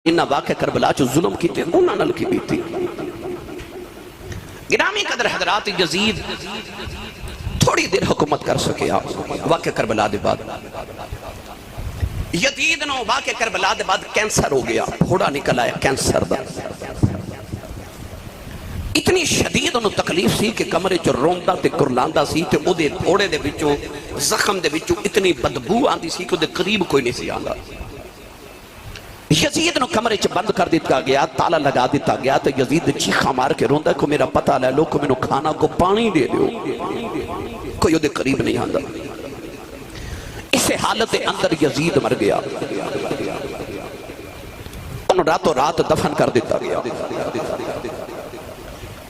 انہاں واقع کربلا چو ظلم کیتے انہاں نال کی بیتی گرامی قدر حضرات یزید تھوڑی دیر حکومت کر سکیا واقع کربلا دے بعد یزید نو واقع کربلا دے بعد کینسر ہو گیا پھوڑا نکل آیا کینسر دا اتنی شدید انہوں تکلیف سی کہ کمرے چو روندہ تے کرلاندہ سی تے او دے پھوڑے دے بچوں زخم دے بچوں اتنی بدبو آندی سی کہ او دے قریب کوئی نہیں سی آندہ یزید نو کمرے چ بند کر دیتا گیا تالا لگا دیتا گیا تو یزید چیخا مار کے روندہ کو میرا پتہ لے لو کو میں نو کھانا کو پانی دے دیو کوئی او دے قریب نہیں آندہ اسے حالت اندر یزید مر گیا انہوں راتوں رات دفن کر دیتا گیا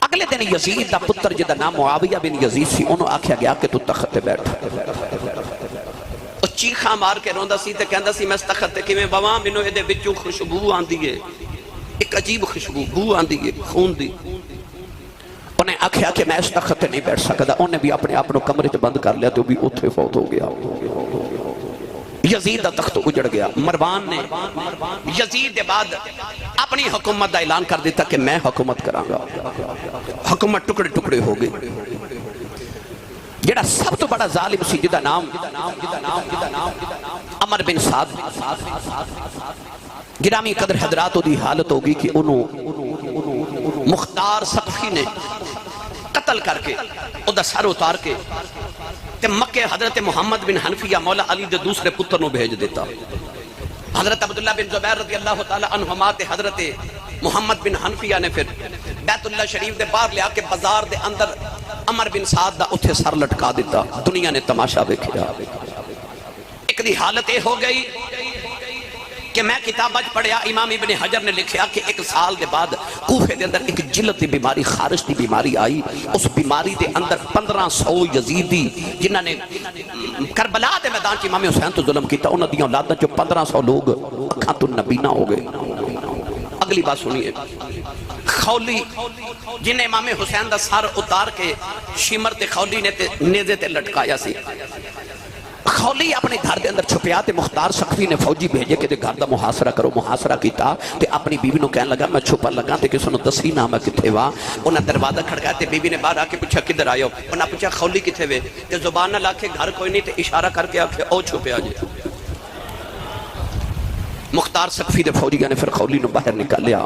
اگلے دن یزید دا پتر جدہ نام معاویہ بن یزید سی انہوں آکھیا گیا کہ تو تخت پہ بیٹھ چیخا مار کے روندہ سی تے کہندہ سی میں اس تخت تے میں بواں منو ایدے بچوں خوشبو آن دیئے ایک عجیب خوشبو بو آن دیئے خون دی انہیں آکھیا کہ میں اس تخت تے نہیں بیٹھ سکتا انہیں بھی اپنے اپنوں کمرے چ بند کر لیا تو بھی اتھے فوت ہو گیا یزید دا تخت اجڑ گیا مروان نے یزید دے بعد اپنی حکومت دا اعلان کر دیتا کہ میں حکومت کرانگا حکومت ٹکڑے ٹکڑے ہو گئی جڑا سب تو بڑا ظالم سی جدا نام عمر بن سعد گرامی قدر حضرات دی حالت ہوگی کہ انہوں مختار ثقفی نے قتل کر کے ادھا سر اتار کے تے مکہ حضرت محمد بن حنفیہ مولا علی دے دوسرے پتر نو بھیج دیتا حضرت عبداللہ بن زبیر رضی اللہ تعالی عنہما تے حضرت محمد بن حنفیہ نے پھر بیت اللہ شریف دے باہر لیا کے بازار دے اندر عمر بن سعد دا اتھے سر لٹکا دیتا دنیا نے تماشا دیکھیا ایک دی حالت ہو گئی کہ میں کتاب اج پڑھیا امام ابن حجر نے لکھیا کہ ایک سال دے بعد کوفے دے اندر ایک جلد دی بیماری خارش دی بیماری آئی اس بیماری دے اندر 1500 یزیدی جنہاں نے کربلا دے میدان چ امام حسین تو ظلم کیتا انہاں دیاں اولاداں چ 1500 لوگ اکھاں تو نبینا ہو گئے اگلی بات سنیے خولی جنہیں امام حسین دا سار اتار کے شمر تے خولی نے نیزے تے لٹکایا سی خولی اپنے گھر دے اندر چھپیا تے مختار ثقفی نے فوجی بھیجے کہ دے گھر دا محاصرہ کرو محاصرہ کیتا تے اپنی بیوی نو کہنے لگا میں چھپا لگا تے کسے نو دسی نہ میں کتھے وا انہاں دروازہ کھڑکایا تے بیوی نے باہر آ کے پوچھا کدھر آئے ہو انہاں پوچھا خولی کتھے وے تے زبان نہ لا کے گھر کوئی نہیں تے اشارہ کر کے آکھے او چھپیا جی مختار ثقفی دے فوجی نے پھر خولی نو باہر نکال لیا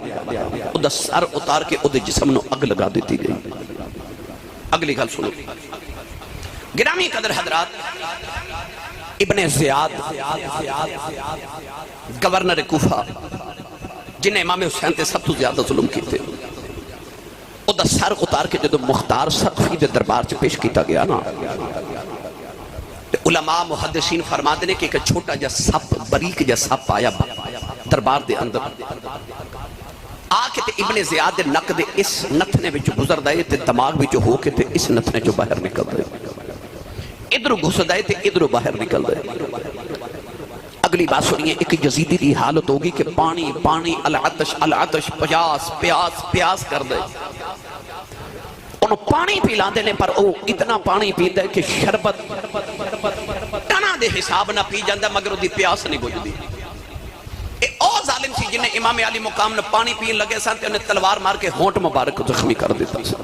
ادھا سر اتار کے ادھے جسم نو اگ لگا دیتی گئی اگلی گل سنو گرامی قدر حضرات ابن زیاد گورنر کوفہ جنہیں امام حسین تے سب تو زیادہ ظلم کیتے ادھا سر اتار کے جدو مختار ثقفی دے دربار چ پیش کیتا گیا نا علماء محدثین فرما دینے کہ ایک چھوٹا جا سپ بریک جا سپ آیا دربار دے اندر آکے تے ابن زیاد دے نک دے اس نتھنے بچو گزر دائے تے دماغ بچو ہو کے تے اس نتھنے جو باہر نکل دائے ادھرو گھس دائے تے ادھرو باہر نکل دائے اگلی بات سنیے ایک یزیدی دی حالت ہوگی کہ پانی پانی العطش العطش پیاس پیاس پیاس کر دائے انہوں پانی پی لاندے نے پر او اتنا پانی پی دے کہ شربت ٹنا دے حساب نہ پی جاندہ مگر او دی پیاس نہیں بجھ دی او ظالم سی جنہیں امام علی مقام نے پانی پین لگے سانتے انہیں تلوار مار کے ہونٹ مبارک زخمی کر دیتا سا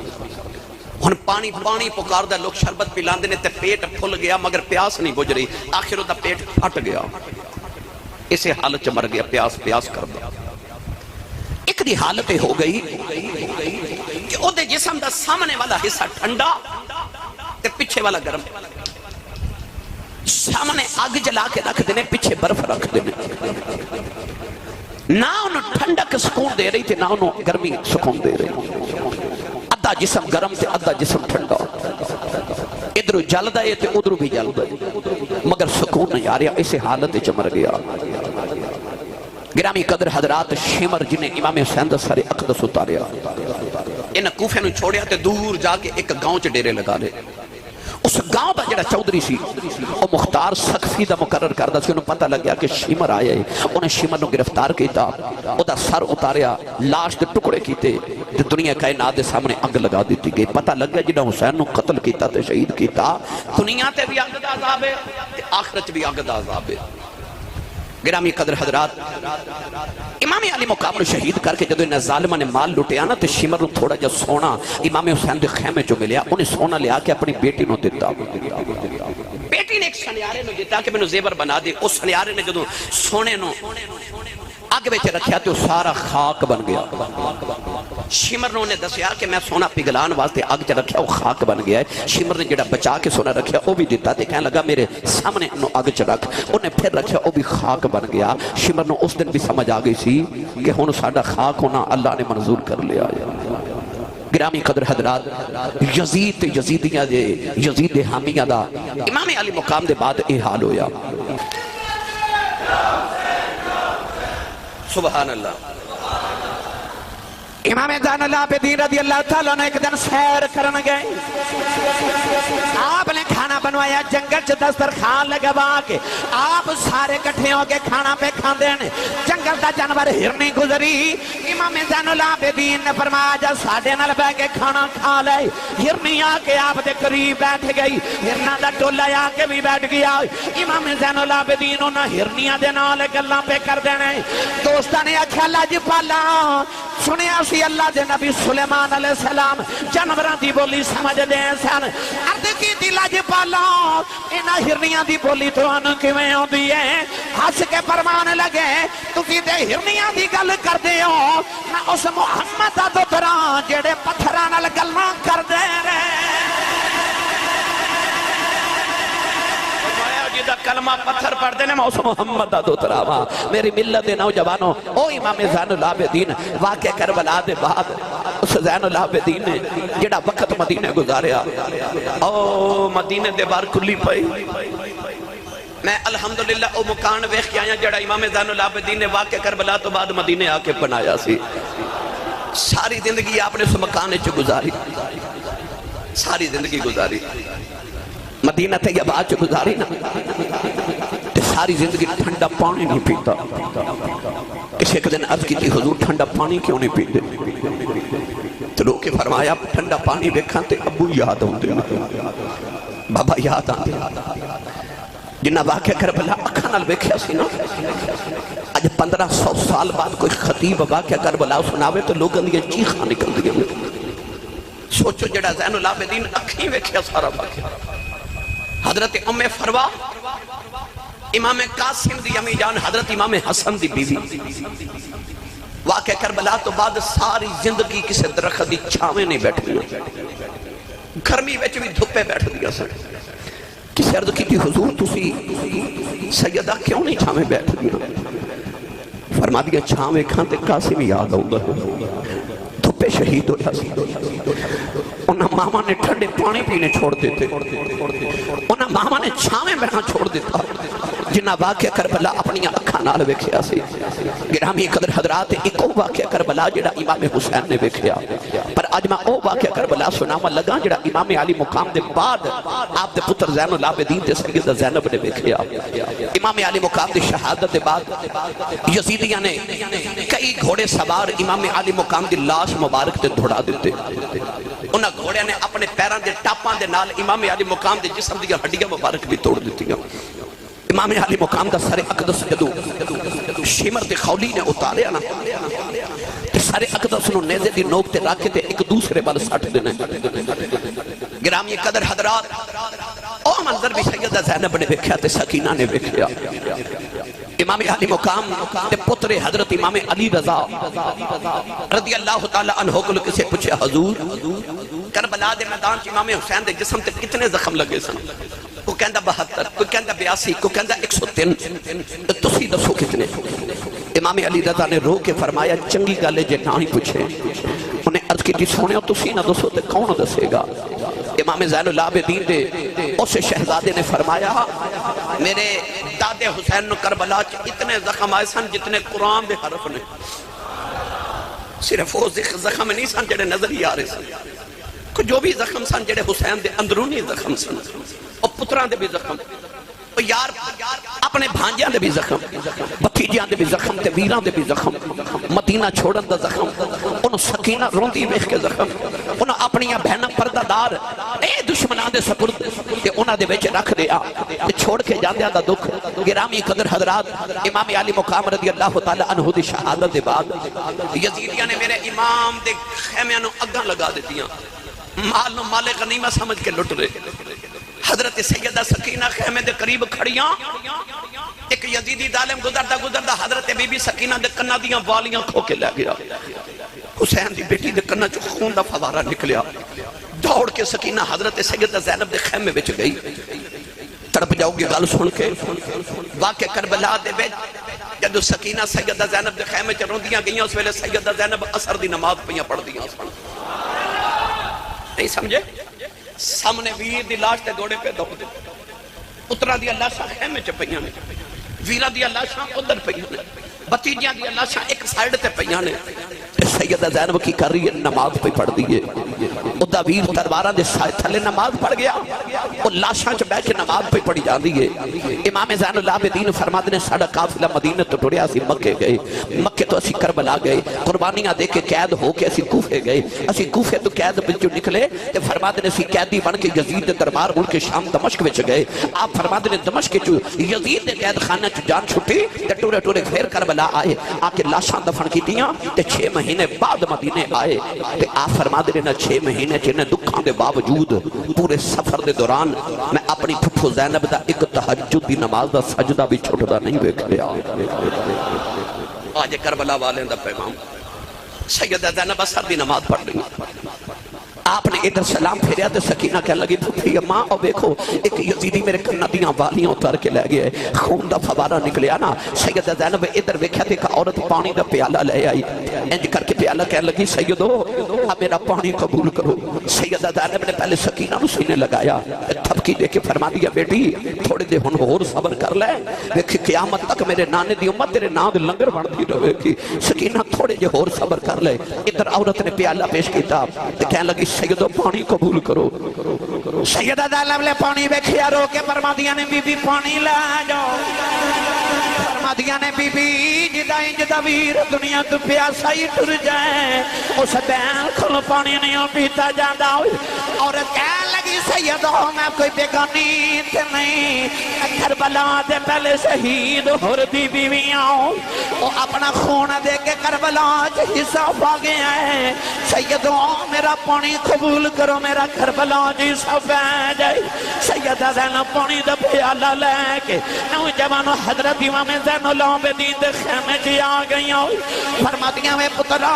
ان پانی پانی پکار دا لوگ شربت پی لاندے نے تے پیٹ پھل گیا مگر پیاس نہیں بجھ رہی آخر دا پیٹ پھٹ گیا اسے حالت چ مر گیا پیاس پیاس کر دیا ایک دی حالت ہو گئی کہ او دے جسم دا سامنے والا حصہ ٹھنڈا تے پیچھے والا گرم سامنے آگ جلا کے رکھ دینے پیچھے برف رکھ دینے نہ انہوں ٹھنڈک سکون دے رہی تھی نہ انہوں گرمی سکون دے رہی ادھا جسم گرم تے ادھا جسم ٹھنڈا ادھرو جل دائے تے ادھرو بھی جل دائے مگر سکون نہیں آ رہا اسے حالت چمر گیا گرامی قدر حضرات شمر جنہیں امام حسین دا سارے اقدس اتاریا انہیں کوفے نو چھوڑیا تے دور جا کے ایک گاؤں چ ڈیرے لگا لے اس گاؤں دا جڑا چودری سی وہ مختار ثقفی دا مقرر کردہ سی انہوں پتہ لگ گیا کہ شمر آئے انہیں شمر نو گرفتار کیتا او دا سر اتاریا لاش دے ٹکڑے کیتے تے دنیا کائنات دے سامنے اگ لگا دیتی گئی پتہ لگ گیا جنہوں حسین نو قتل کیتا تے شہید کیتا دنیا تے بھی اگ دا عذاب ہے تے آخرت بھی اگ دا عذاب ہے گرامی قدر حضرات، امام علی مقام نے شہید کر کے جدو انہیں ظالمہ نے مال لٹیا نا، تو شمر نے تھوڑا جا سونا امام حسین دے خیمے جو ملیا، انہیں سونا لیا کے اپنی بیٹی نو دیتا۔ بیٹی نے ایک سنیارے نو دیتا کہ میں نو زیور بنا دے، اس سنیارے نے جدو سونے نو آگ بیچ رکھیا تو سارا خاک بن گیا۔ شمر نے انہیں دسیا کہ میں سونا پگلان واسطے آگ چ رکھیا، وہ خاک بن گیا ہے۔ شمر نے جڑا بچا کے سونا رکھیا وہ بھی دیتا، تے کہنے لگا میرے سامنے انہوں آگ چ رکھ، انہیں پھر رکھیا وہ بھی خاک بن گیا۔ شمر نے اس دن بھی سمجھ آگئی سی کہ ہن ساڈا خاک ہونا اللہ نے منظور کر لیا ہے۔ گرامی قدر حضرات، یزید یزیدیاں دے یزید حامیہ دا امام علی مقام دے بعد اے حال ہویا۔ سبحان اللہ۔ امام زین العابدین رضی اللہ تعالیٰ نے ایک دن سیر کرنے گئے، آپ نے کھانا بنوایا، جنگل چ دسترخوان لگوا کے آپ سارے کٹھے ہو کے کھانا پہ کھاندے ہیں۔ جنگل دا جانور ہرنی گزری، امام زین العابدین نے فرمایا جا ساڈے نال بیٹھ کے کھانا کھا لے۔ ہرنی آ کے آپ دے قریب بیٹھ گئی، ہرنا دا ٹولا آ کے بھی بیٹھ گیا۔ امام زین العابدین انہاں ہرنیاں دے نال گلاں پہ کر دینے۔ دوستاں نے آکھیا لاجپالا سنیا سی اللہ دے نبی سلیمان علیہ السلام جانوراں دی بولی سمجھ دے سن، عرض کی دی لاجپالا انہاں ہرنیاں دی بولی تانوں کیویں آندی ہے؟ ہس کے فرمان لگے تسی تے ہرنیاں دی گل کردے ہو، میں اس محمد دا دوتراں جڑے پتھراں نال گلاں کردے رہے۔ جدہ کلمہ پتھر پڑھ دینے میں اس محمد دا دوترا ماں میری ملت نوجوانوں، او امام زین العابدین واقع کربلا دے بعد اس زین العابدین نے جڑا وقت مدینہ گزاریا، او مدینہ دے بار کلی پئی۔ میں الحمدللہ او مکان ویخ کے آیا جڑا امام زین العابدین نے واقع کربلا تو بعد مدینہ آ کے بنایا سی۔ ساری زندگی آپ نے اس مکان چ گزاری، ساری زندگی گزاری، مدینہ طیبہ چ گزاری نا، ساری زندگی ٹھنڈا پانی نہیں پیتا۔ کسی ایک دن عرض کی تھی حضور ٹھنڈا پانی کیوں نہیں پیتے؟ تو لوگ کے فرمایا ٹھنڈا پانی دیکھاں تے ابو یاد ہوندے، بابا یاد آتے، جنہ واقعہ کربلا اکھاں نال ویکھیا سی نا۔ اج 1500 سال بعد کوئی خطیب واقعہ کربلا سناوے تو لوگاں دی چیخاں نکل دیا۔ سوچو جڑا زین العابدین اکھیں ویکھیا سارا واقعہ۔ حضرت ام فروا امام قاسم دی امی جان حضرت امام حسن دی بیوی، واقع کربلا تو بعد ساری زندگی کسی درخت دی چھاویں نہیں بیٹھ دیا، گرمی وچ بھی دھوپے بیٹھ دیا سن۔ کسی عرض کی تھی حضور تسی سیدہ کیوں نہیں چھاویں بیٹھ دیا؟ فرما دیا چھاویں کھانتے قاسم یاد ہوگا، دھوپے شہید ہویا سی۔ انہاں ماما نے ٹھنڈے پانی پینے چھوڑ دیتے، انہاں ماما نے چھاویں بہنا چھوڑ دیتا، جنہ واقعہ کربلا اپنی اکھاں نال ویکھیا سی۔ گرامی قدر حضرات، ایک او واقعہ کربلا جڑا امام حسین نے ویکھیا، پر اج میں او واقعہ کربلا سناواں لگا جڑا امام علی مقام دے بعد آپ دے پتر زین العابدین تے سیدہ زینب نے ویکھیا۔ امام علی مقام دی شہادت دے بعد یزیدیاں نے کئی گھوڑے سوار امام علی مقام دی لاش مبارک تے دھڑا دیتے۔ انہاں گھوڑے نے اپنے پیران دے ٹاپاں دے نال امام علی مقام دے جسم دیا ہڈیاں مبارک بھی توڑ دیتی ہیں۔ امام علی مقام دا سر اقدس جدو شمر دے خولی نے اتاریا نا، سر اقدس نو نیزے دی نوک تے راکے تے ایک دوسرے بل ساٹھ دینے۔ گرامی قدر حضرات، او منظر بھی سیدہ زینب نے ویکھیا تے سکینہ نے ویکھیا۔ امام علی مقام تے پتر حضرت امام علی رضا رضی اللہ تعالی عنہ کو کسے پوچھے حضور کربلا دے میدان چ امام حسین دے جسم تے کتنے زخم لگے سن؟ کوئی کہندا 72، کوئی کہندا 82، کوئی کہندا 103، تسی دسو کتنے؟ امام علی رضا نے رو کے فرمایا چنگی گل ہے جے نہ ہی پوچھے۔ انہیں عرض کی سونیا تسی نہ دسو تے کون دسے گا؟ امام زین العابدین دے اس شہزادے نے فرمایا میرے دادے حسین نو کربلا چ اتنے زخم آئے سن جتنے قرآن دے حرف نے، صرف وہ زخم نہیں سن جڑے نظر ہی آ رہے سن، جو بھی زخم سن جڑے حسین دے اندرونی زخم سن، اور پتران دے بھی زخم، یار اپنے بھانجیاں دے بھی زخم، بھتیجیاں دے بھی زخم تے ویراں دے بھی زخم، مدینہ چھوڑن دا زخم، انہوں سکینہ روندی ویکھ کے زخم، انہوں اپنیاں بہناں پردہ دار اے دشمناں دے سپرد تے انہاں دے وچ رکھ دیا تے چھوڑ کے جاندیاں دا دکھ۔ گرامی قدر حضرات، امام علی مقام رضی اللہ تعالی عنہ دی شہادت دے بعد یزیدیاں نے میرے امام دے خیمیاں نو اگاں لگا دیتیاں، مال نو مال غنیمت سمجھ کے لٹ رہے۔ حضرت سیدہ سکینہ خیمے دے قریب کھڑیاں، ایک یزیدی ظالم گزردہ حضرت بی بی سکینہ دے کنہ دیاں والیاں کھو کے لے گیا۔ حسین دی بیٹی دے کنہ چو خون دا فوارہ نکلیا، دوڑ کے سکینہ حضرت سیدہ زینب دے خیمے وچ گئی۔ تڑپ جاؤ گی گل سن کے، واقع کربلا دے وچ جدو سکینہ سیدہ زینب دے خیمے چ روندیاں گئیاں، اس ویلے سیدہ زینب عصر دی نماز پڑھیاں پڑھ دیاں۔ نہیں سمجھے؟ سامنے ویر دی لاش تے گوڑے پہ دوڑ دے، اترا دی لاشاں خیمے چ پئیاں نے، ویرا دی لاشاں ادھر پئیاں نے، بتیجیاں دی لاشاں ایک سائیڈ تے پئیاں نے۔ سیدہ زینب کی کر رہی ہے؟ نماز پہ پڑھ دی ہے۔ ادا ویر تلواراں دے تھلے نماز پڑھ گیا، وہ لاشاں چ بیٹھ کے نماز پہ پڑھی جاندی ہے۔ امام زین العابدین فرماتے نے ساڈا قافلہ مدینہ تو ٹریا، اسی مکے گئے، مکے تو اسی کربلا گئے، قربانیاں دے کے قید ہو کے اسی کوفے گئے، اسی کوفے تو قید وچوں نکلے تے فرماتے نے اسی قیدی بن کے یزید دے دربار مڑ کے شام دمشق وچ گئے۔ آپ فرماتے نے دمشق چ یزید دے قید خانہ چ جان چھٹی تے ٹورے ٹورے پھر کربلا آئے، آ کے لاشاں دفن کیتیاں تے 6 مہینے بعد مدینے آئے۔ تے آپ فرماتے نے 6 مہینے چنے دکھاں دے باوجود پورے سفر دے دوران میں اپنی پھپھو زینب دا ایک تہجد دی نماز دا سجدہ بھی چھوٹدا نہیں ویکھ لیا۔ آج کربلا والے دا پیغام، سیدہ زینب اثر دی نماز پڑھ رہی، آپ نے ادھر سلام پھیریا تو سکینہ کہنے لگی پھپھی اماں او دیکھو ایک یزیدی میرے کنہ دیاں والیاں اتار کے لے گئے، خون دا فوارہ نکلیا نا۔ سیدہ زینب ادھر ویکھیا تے ایک عورت پانی دا پیالہ لے آئی، انج کر کے پیالہ کہنے لگی سیدو میرا پانی قبول کرو۔ سیدہ زینب نے پہلے سکینہ نو سینے لگایا، تھپکی دے کے فرما دیا بیٹی تھوڑے دے ہن اور صبر کر لے، دیکھ قیامت تک میرے نانے دی امت تیرے نام دے لنگر بڑھتی رہے گی، سکینہ تھوڑے جے اور صبر کر لے۔ ادھر عورت نے پیالہ پیش کیتا تے کہنے لگی سیدو پانی قبول کرو۔ سیدہ زینب نے پانی ویکھیا رو کے فرما دیا نے بی بی پانی لے جاؤ، فرما دیا نے بی بی جدا ویر دنیا تو پیاسا ہی ٹر جائے، اس دین کھل پانی نہیں پیتا جاندہ۔ اور کہنے لگی سیدو میں کوئی بیگانی تھے نہیں، کربلا دے پہلے شہید ہور دی بیویاں، وہ اپنا خون دے کے کربلا حصہ پا گیا ہے، سیدو میرا پانی قبول کرو، میرا کربلا جی سب جائے۔ سیدہ زینب پانی دا پیالہ لے کے نوجوان حضرت امام زین العابدین دے خیمے جی آ گئی، فرماتیاں میں پترا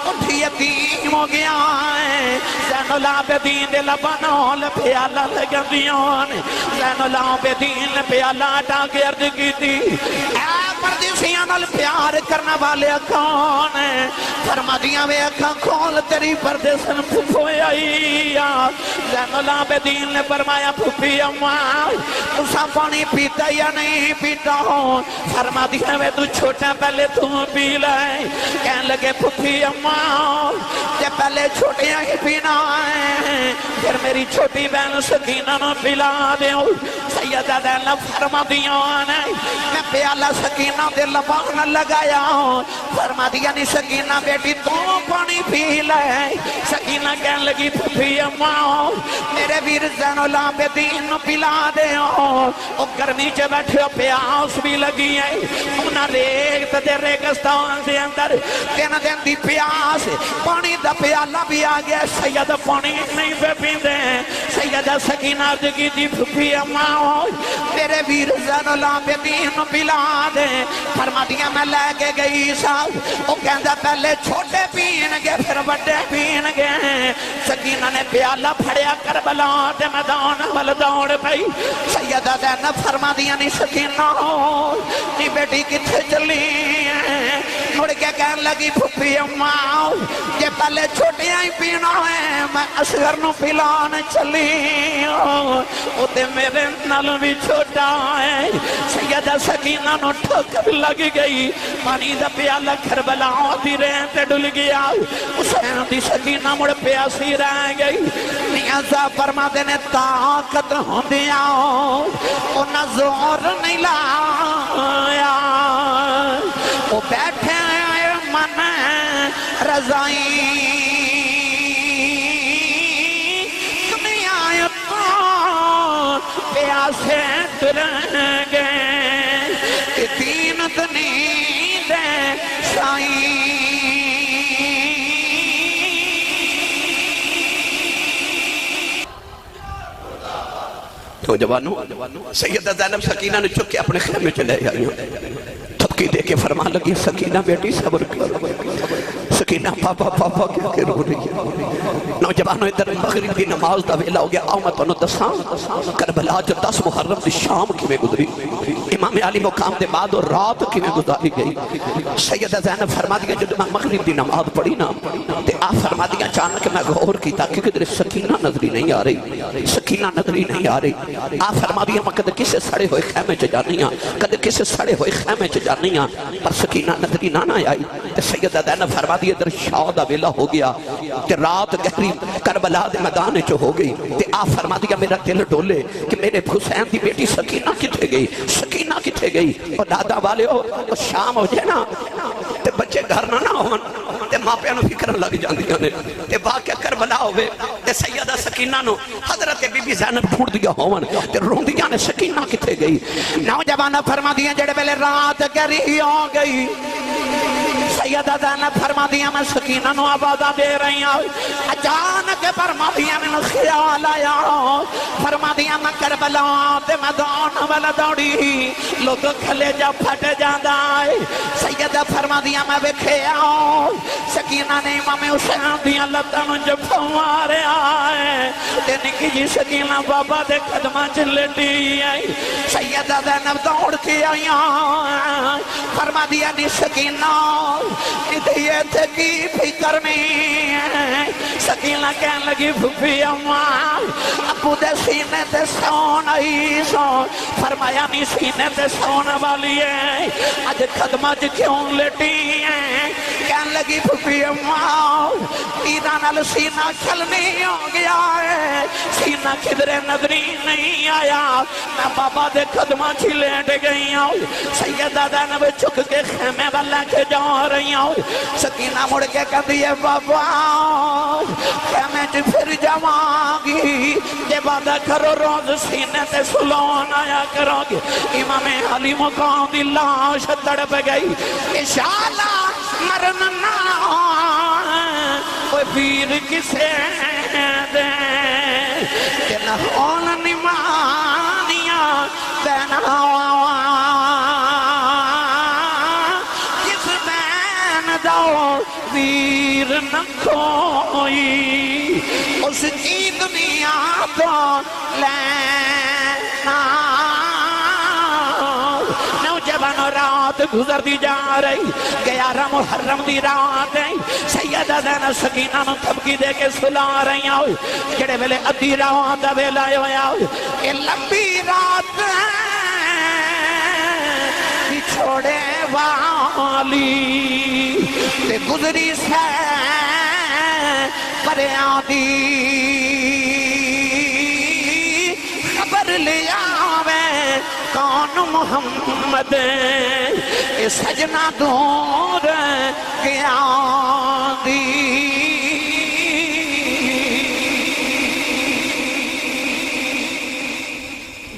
اٹھی یتیم ہو گیا ہے، زین العابدین دے لبانوں پیالہ لگا دیان، زین العابدین پیالہ ڈا کے عرض کی تھی اے پردیسیاں نال پیار کرنا والے کون ہیں؟ فرماتیاں میں اکھاں کھول تیری پردیسن پھوپھوئے آئی۔ زین العابدین نے فرمایا پھوپھی اماں تسا پانی پیتا یا نہیں پیتا ہوں؟ فرما دیا میں تو چھوٹا پہلے تو پی لائے، کہنے لگے پھوپھی اماں تے پہلے چھوٹیاں ہی پینا ہے، پھر میری چھوٹی بہن سکینہ نہ پلا دیوں۔ سیدہ زینب فرما دیا میں پیالہ سکینہ دے لبان لگایا ہوں، فرما دیا نہیں سکینہ بیٹی تو پانی پی لائے۔ سکینہ کہنے لگی پھوپھی اماں میرے ویر زین العابدین پلا دے ہوں، وہ گرمی چے بیٹھے پیاس بھی لگی ہے، انہاں ریت دے ریگستان سے اندر تین دن دی پیاس، پانی دا پیالہ بھی آ گیا، سیدہ پانی نہیں پہ پیندے۔ سیدہ سکینہ کی دی پھوپھی اماں میرے ویر زین العابدین پلا دے۔ فرما دیا میں لے کے گئی صاحب، وہ کہندہ پہلے چھوٹے پین گے پھر بڑے پین گے۔ سکینہ نے پیالہ پھڑیا کربلا تے میدان وال دوڑ پئی۔ سیدہ زینب فرما دیا نہیں سکینہ نی بیٹی کتھے چلی ہے؟ مڑ کے کہنے لگی پھپھی اماں جے پہلے چھوٹیاں ہی پینا ہے میں اصغر نو پلان چلی او تے میرے نال بھی چھوٹا ہے سیدہ سکینہ نو ٹھوکر لگ گئی پانی دا پیالہ کربلا دی رہن تے ڈل گیا حسین دی سکینہ مڑ پیاسی رہ گئی میاں صاحب فرما دینے طاقت ہوں دیا او نہ زور نہیں لایا او بیٹھے من رضائی دنیا تو پیاسے تریں گے دین دنی دے سائی نوجوانوں سیدہ زینب سکینہ نے چک کے اپنے خیمے چلے آئی تھپکی دے کے فرمان لگی سکینہ بیٹی صبر کر سکینہ پاپا پاپا کیا کہ رو رہی ہے نوجوانوں ادھر مغرب کی نماز دا ویلا ہو گیا آؤ میں تنوں دساں کربلا جو 10 محرم دی شام کی میں گزری امام علی مقام دے بعد اور رات کی میں گزاری گئی سیدہ زینب فرما دیا جو میں مغرب دی نماز پڑھی نا تے آپ فرما دیا اچانک میں غور کی تاکہ کدھر سکینہ نظری نہیں آ رہی سکینہ نظری نہیں آ رہی آپ فرما دیا میں کدھر کسے سڑے ہوئے خیمے چ جانی ہاں کدھر کسے سڑے ہوئے خیمے چ جانی ہاں پر سکینہ نظری نہ آئی تے سیدہ زینب فرما دیا ادھر شاہ دا ویلا ہو گیا تے رات گہری کربلا دے میدان چ ہو گئی تے آپ فرما دیا میرا دل ڈولے کہ میرے حسین دی بیٹی سکینہ کتھے گئی سکینہ کتھے گئی اور دادا والے ہو شام ہو جائے نا تے بچے گھر نہ ہون تے ماں پیانو فکر لگ جاندیاں نے تے واقعہ کربلا ہوئے تے سیدہ سکینہ نو حضرت بی بی زینب ڈھونڈ دیا ہون تے روندیاں نے سکینہ کتھے گئی نوجوانہ فرما دیا جڑے پہلے رات گہری ہو گئی سیدہ زینب فرما دیا میں سکینہ نو آبادہ دے رہی ہوں اچانک فرما دیا میں خیال آیا فرما دیا میں کربلا تے میدان والا دوڑی لوگ کھلے جا پھٹ جاندہ ہے سیدہ فرما دیا میں وکھیا سکینہ نے امام حسین دیا لتن جو پھوارے آئے تے نکی جی سکینہ بابا دے قدمہ چلٹی آئی سیدہ زینب دوڑ کے آئی فرما دیا نی سکینہ یہ تھے کی فکر میں سکینہ کہنے لگی پھپھی اماں ابو دے سینے تے سون آئی سون فرمایا نی سینے تے سون والی ہے آج قدمہ کیوں لیٹی ہے کہنے لگی پھپھی اماں ایران سینہ چلنی ہو گیا ہے سینہ کدھرے نظری نہیں آیا میں بابا دے قدمہ چی لیٹ گئی ہوں سیدہ زینب چک کے خیمے والا کے جا رہی ہوں سکینہ مڑ کے کہہ دیئے بابا خیمے چی پھر جماگی یہ وعدہ کرو روز سینے تے سلون آیا کرو گی امام علی مقام دی لاش تڑپ گئی انشاءاللہ مرن نہ کوئی پیر کسے دے کہ نہ ہون نمانیاں دینا کس دین دو ویر نہ کوئی اس کی دنیا تو لینا نوجوان رات گزر دی جا رہی 11 محرم دی رات ہے سیدہ زینب سکینہ نو تھپکی دے کے سلا رہی ہوئی جڑے ویلے ادھی رات دا ویلا ہویا ہوئی یہ لمبی رات چھوڑے والی تے گزری سے پریاں دی خبر لیا وے کون محمد اے سجنہ دور گیا دی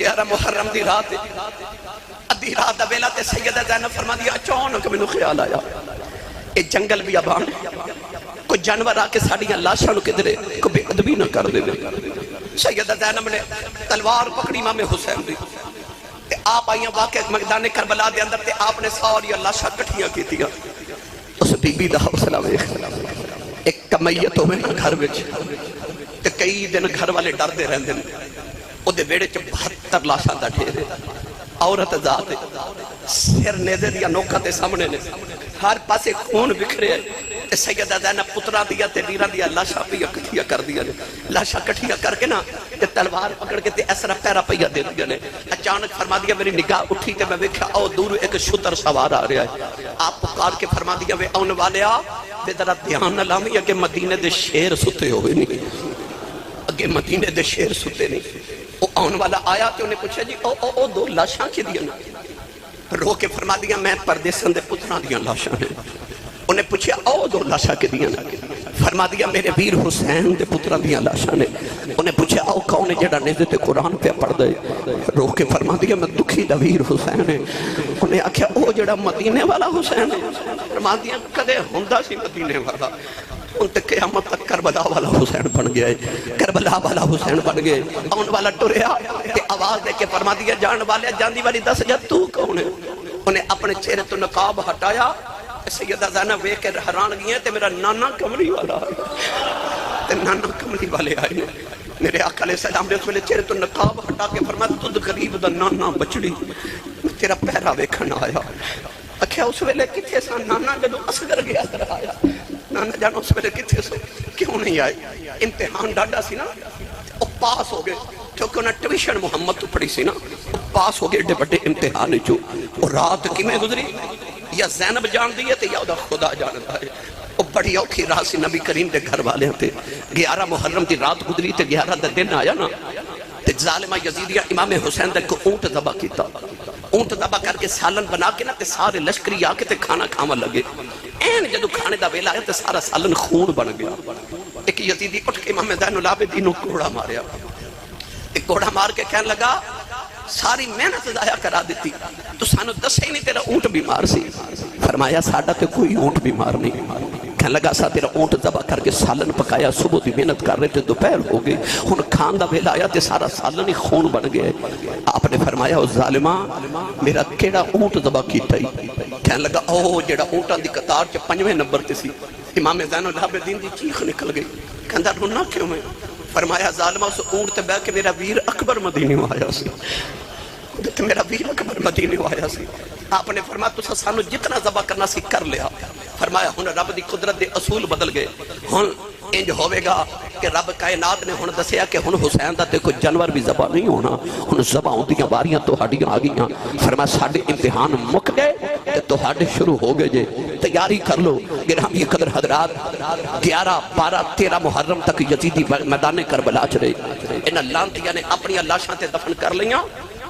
11 محرم دی رات ادھی رات دا ویلا تے سیدہ زینب فرما دیا اچانک مینوں خیال آیا اے جنگل بھی ابان کوئی جانور آ کے ساڈیاں لاشاں نوں کدھرے کوئی بے ادبی نہ کر دے سیدہ زینب نے تلوار پکڑی امام حسین دی تے آپ آئیاں واقع میدان کربلا دے اندر تے آپ نے ساری لاشاں کٹھیاں کیتیاں اس بی بی دا حوصلہ ویکھ ایک کمیت ہوئے نا گھر وچ تے کئی دن گھر والے ڈردے رہندے نے او دے ویڑے چ 72 لاشاں دا ڈھیر ہے عورت ذات سر نیزے دیا نوکھا تے سامنے نے ہر پاسے خون بکھرے تے سیدہ زینب پترا دیا تے ویران دیا لاشا پیا کٹھیا کر دیا نے لاشا کٹھیا کر کے نا تے تلوار پکڑ کے تے ایسرا پیرا پیا دے دیا نے اچانک فرما دیا میری نگاہ اٹھی تے میں دیکھا او دور ایک شتر سوار آ رہا ہے آپ پکار کے فرما دیا وے اون والے آ بے ذرا دھیان نہ لاویں اگے مدینے دے شیر ستے ہوئے نہیں اگے مدینے دے شیر ستے نہیں او اون والا آیا تے انہیں پوچھا جی او دو لاشاں کی دیا نا رو کے فرما دیا میں پردیسن دے پتران دیا لاشاں ہیں انہیں پوچھا او دو لاشا کے دیا نا فرما دیا میرے ویر حسین دے پتران دیا لاشا نے انہیں پوچھا او کون ہے جڑا نیزے تے قرآن پہ پڑھ دے رو کے فرما دیا میں دکھی دا ویر حسین ہے انہیں آکھیا او جڑا مدینے والا حسین ہے فرما دیا کدے ہوندہ سی مدینے والا ان تک قیامت تک کربلا والا حسین بن گیا ہے کربلا والا حسین بن گئے اون والا ٹریا تے آواز دے کے فرما دیا جان والے جاندی والی دس جا تو کون ہے انہیں اپنے چہرے تو نقاب ہٹایا سیدہ زینب وے کے حیران گئے تے میرا نانا کملی والا آئے تے نانا کملی والے آئے میرے آقا علیہ السلام نے اس ویلے چہرے تو نقاب ہٹا کے فرمایا تُد غریب دا نانا بچڑی تیرا پہرا ویکھن آیا اکھیا اس ویلے کتھے سا نانا جدو اصغر گیا در آیا نانا جانا اس ویلے کتھے سو کیوں نہیں آئے امتحان ڈاڈا سی نا وہ پاس ہو گئے کیونکہ انہیں ٹویشن محمد تو پڑھی سی نا وہ پاس ہو گئے ڈے بڑے امتحان جو اور رات کی میں گزری یا زینب جان دیئے تھے یا خدا جانتا ہے وہ بڑی اوکھی رات سی نبی کریم دے گھر والے تھے 11 محرم دی رات گزری تے 11 دا دن آیا نا تے ظالمہ یزیدیہ امام حسین دے کو اونٹ ذبح کیتا اونٹ ذبح کر کے سالن بنا کے نا تے سارے لشکری آ کے تے کھانا کھاوا لگے این جدو کھانے دا ویلا آیا تے سارا سالن خون بن گیا ایک یزیدی اٹھ کے امام زین العابدین کو کوڑا ماریا ایک کوڑا مار کے کہنے لگا ساری محنت ضائع کرا دیتی تو سانو دسے ہی نہیں تیرا اونٹ بیمار سی فرمایا ساڑھا تے کوئی اونٹ بیمار نہیں کہنے لگا سا تیرا اونٹ ذبح کر کے سالن پکایا صبح دی محنت کر رہے تھے دوپہر ہو گئے ہن کھان دا ویلا آیا تے سارا سالن ہی خون بن گئے آپ نے فرمایا او ظالمہ میرا کیڑا اونٹ ذبح کیتا ہی کہنے لگا او جیڑا اونٹاں دی قطار چ 5ویں نمبر تے سی امام زین العابدین دی چیخ نکل گئی کہندا رونا کیوں میں فرمایا ظالمہ اس اونٹ تے بیٹھ کے میرا ویر اکبر مدینے میں آیا سی تے میرا ویر اکبر مدینے میں آیا سی آپ نے فرمایا تو سانو جتنا ذبح کرنا سی کر لیا فرمایا ہن رب دی قدرت دے اصول بدل گئے ہن انج ہوئے گا کہ رب کائنات نے ہن دسیا کہ ہن حسین دا تے کوئی جانور بھی ذبح نہیں ہونا ہن ذبح ہوندیاں واریاں تہاڈیاں آ گئیاں فرمایا ساڈے امتحان مک گئے تے تہاڈے شروع ہو گئے جے تیاری کر لو گرامی قدر حضرات 11 12 13 محرم تک یزیدی میدان کربلا چ رہے انہاں لانتیاں نے اپنی لاشاں تے دفن کر لیاں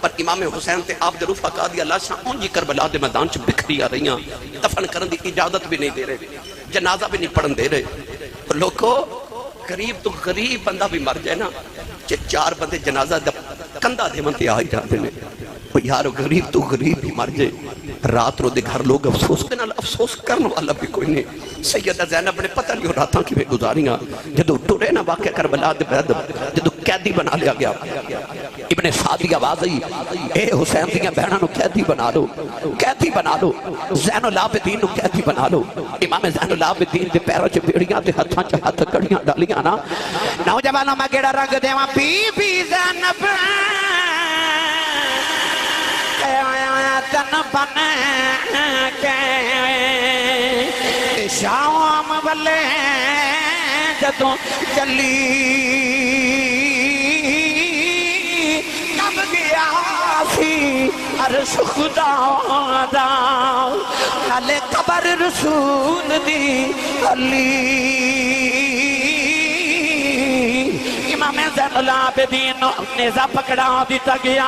پر امام حسین تے آپ دے رفقا کا دیا لاشاں اونجی کربلا دے میدان چ بکھری آ رہیاں دفن کرن دی اجازت بھی نہیں دے رہے جنازہ بھی نہیں پڑھن دے رہے لوگو غریب تو غریب بندہ بھی مر جائے نا 4 بندے جنازہ کندہ دے منتے آئی جاتے ہیں یار غریب تو غریب بھی مر جائے رات رو دے گھر لوگ افسوس کے نال افسوس کرنے والا بھی کوئی نہیں سیدہ زینب نے پتہ نہیں راتاں کی میں گزاریاں جدو ٹورے نا واقعہ کربلا دے بعد جدو قیدی بنا لیا گیا ابن سعدی آواز آئی اے حسین دیاں بہناں نو قیدی بنا لو زین العابدین نو قیدی بنا لو امام زین العابدین دے پیروں چ بیڑیاں تے ہتھاں چ ہتھ کڑیاں ڈالیاں نا نوجوانوں میں کیڑا رنگ دیواں بی بی زینب تن بن کے شام والے جدوں چلی کب گیا سی عرش خدا دا نالے قبر رسول دی علی امام زین العابدین نیزہ پکڑا دیتا گیا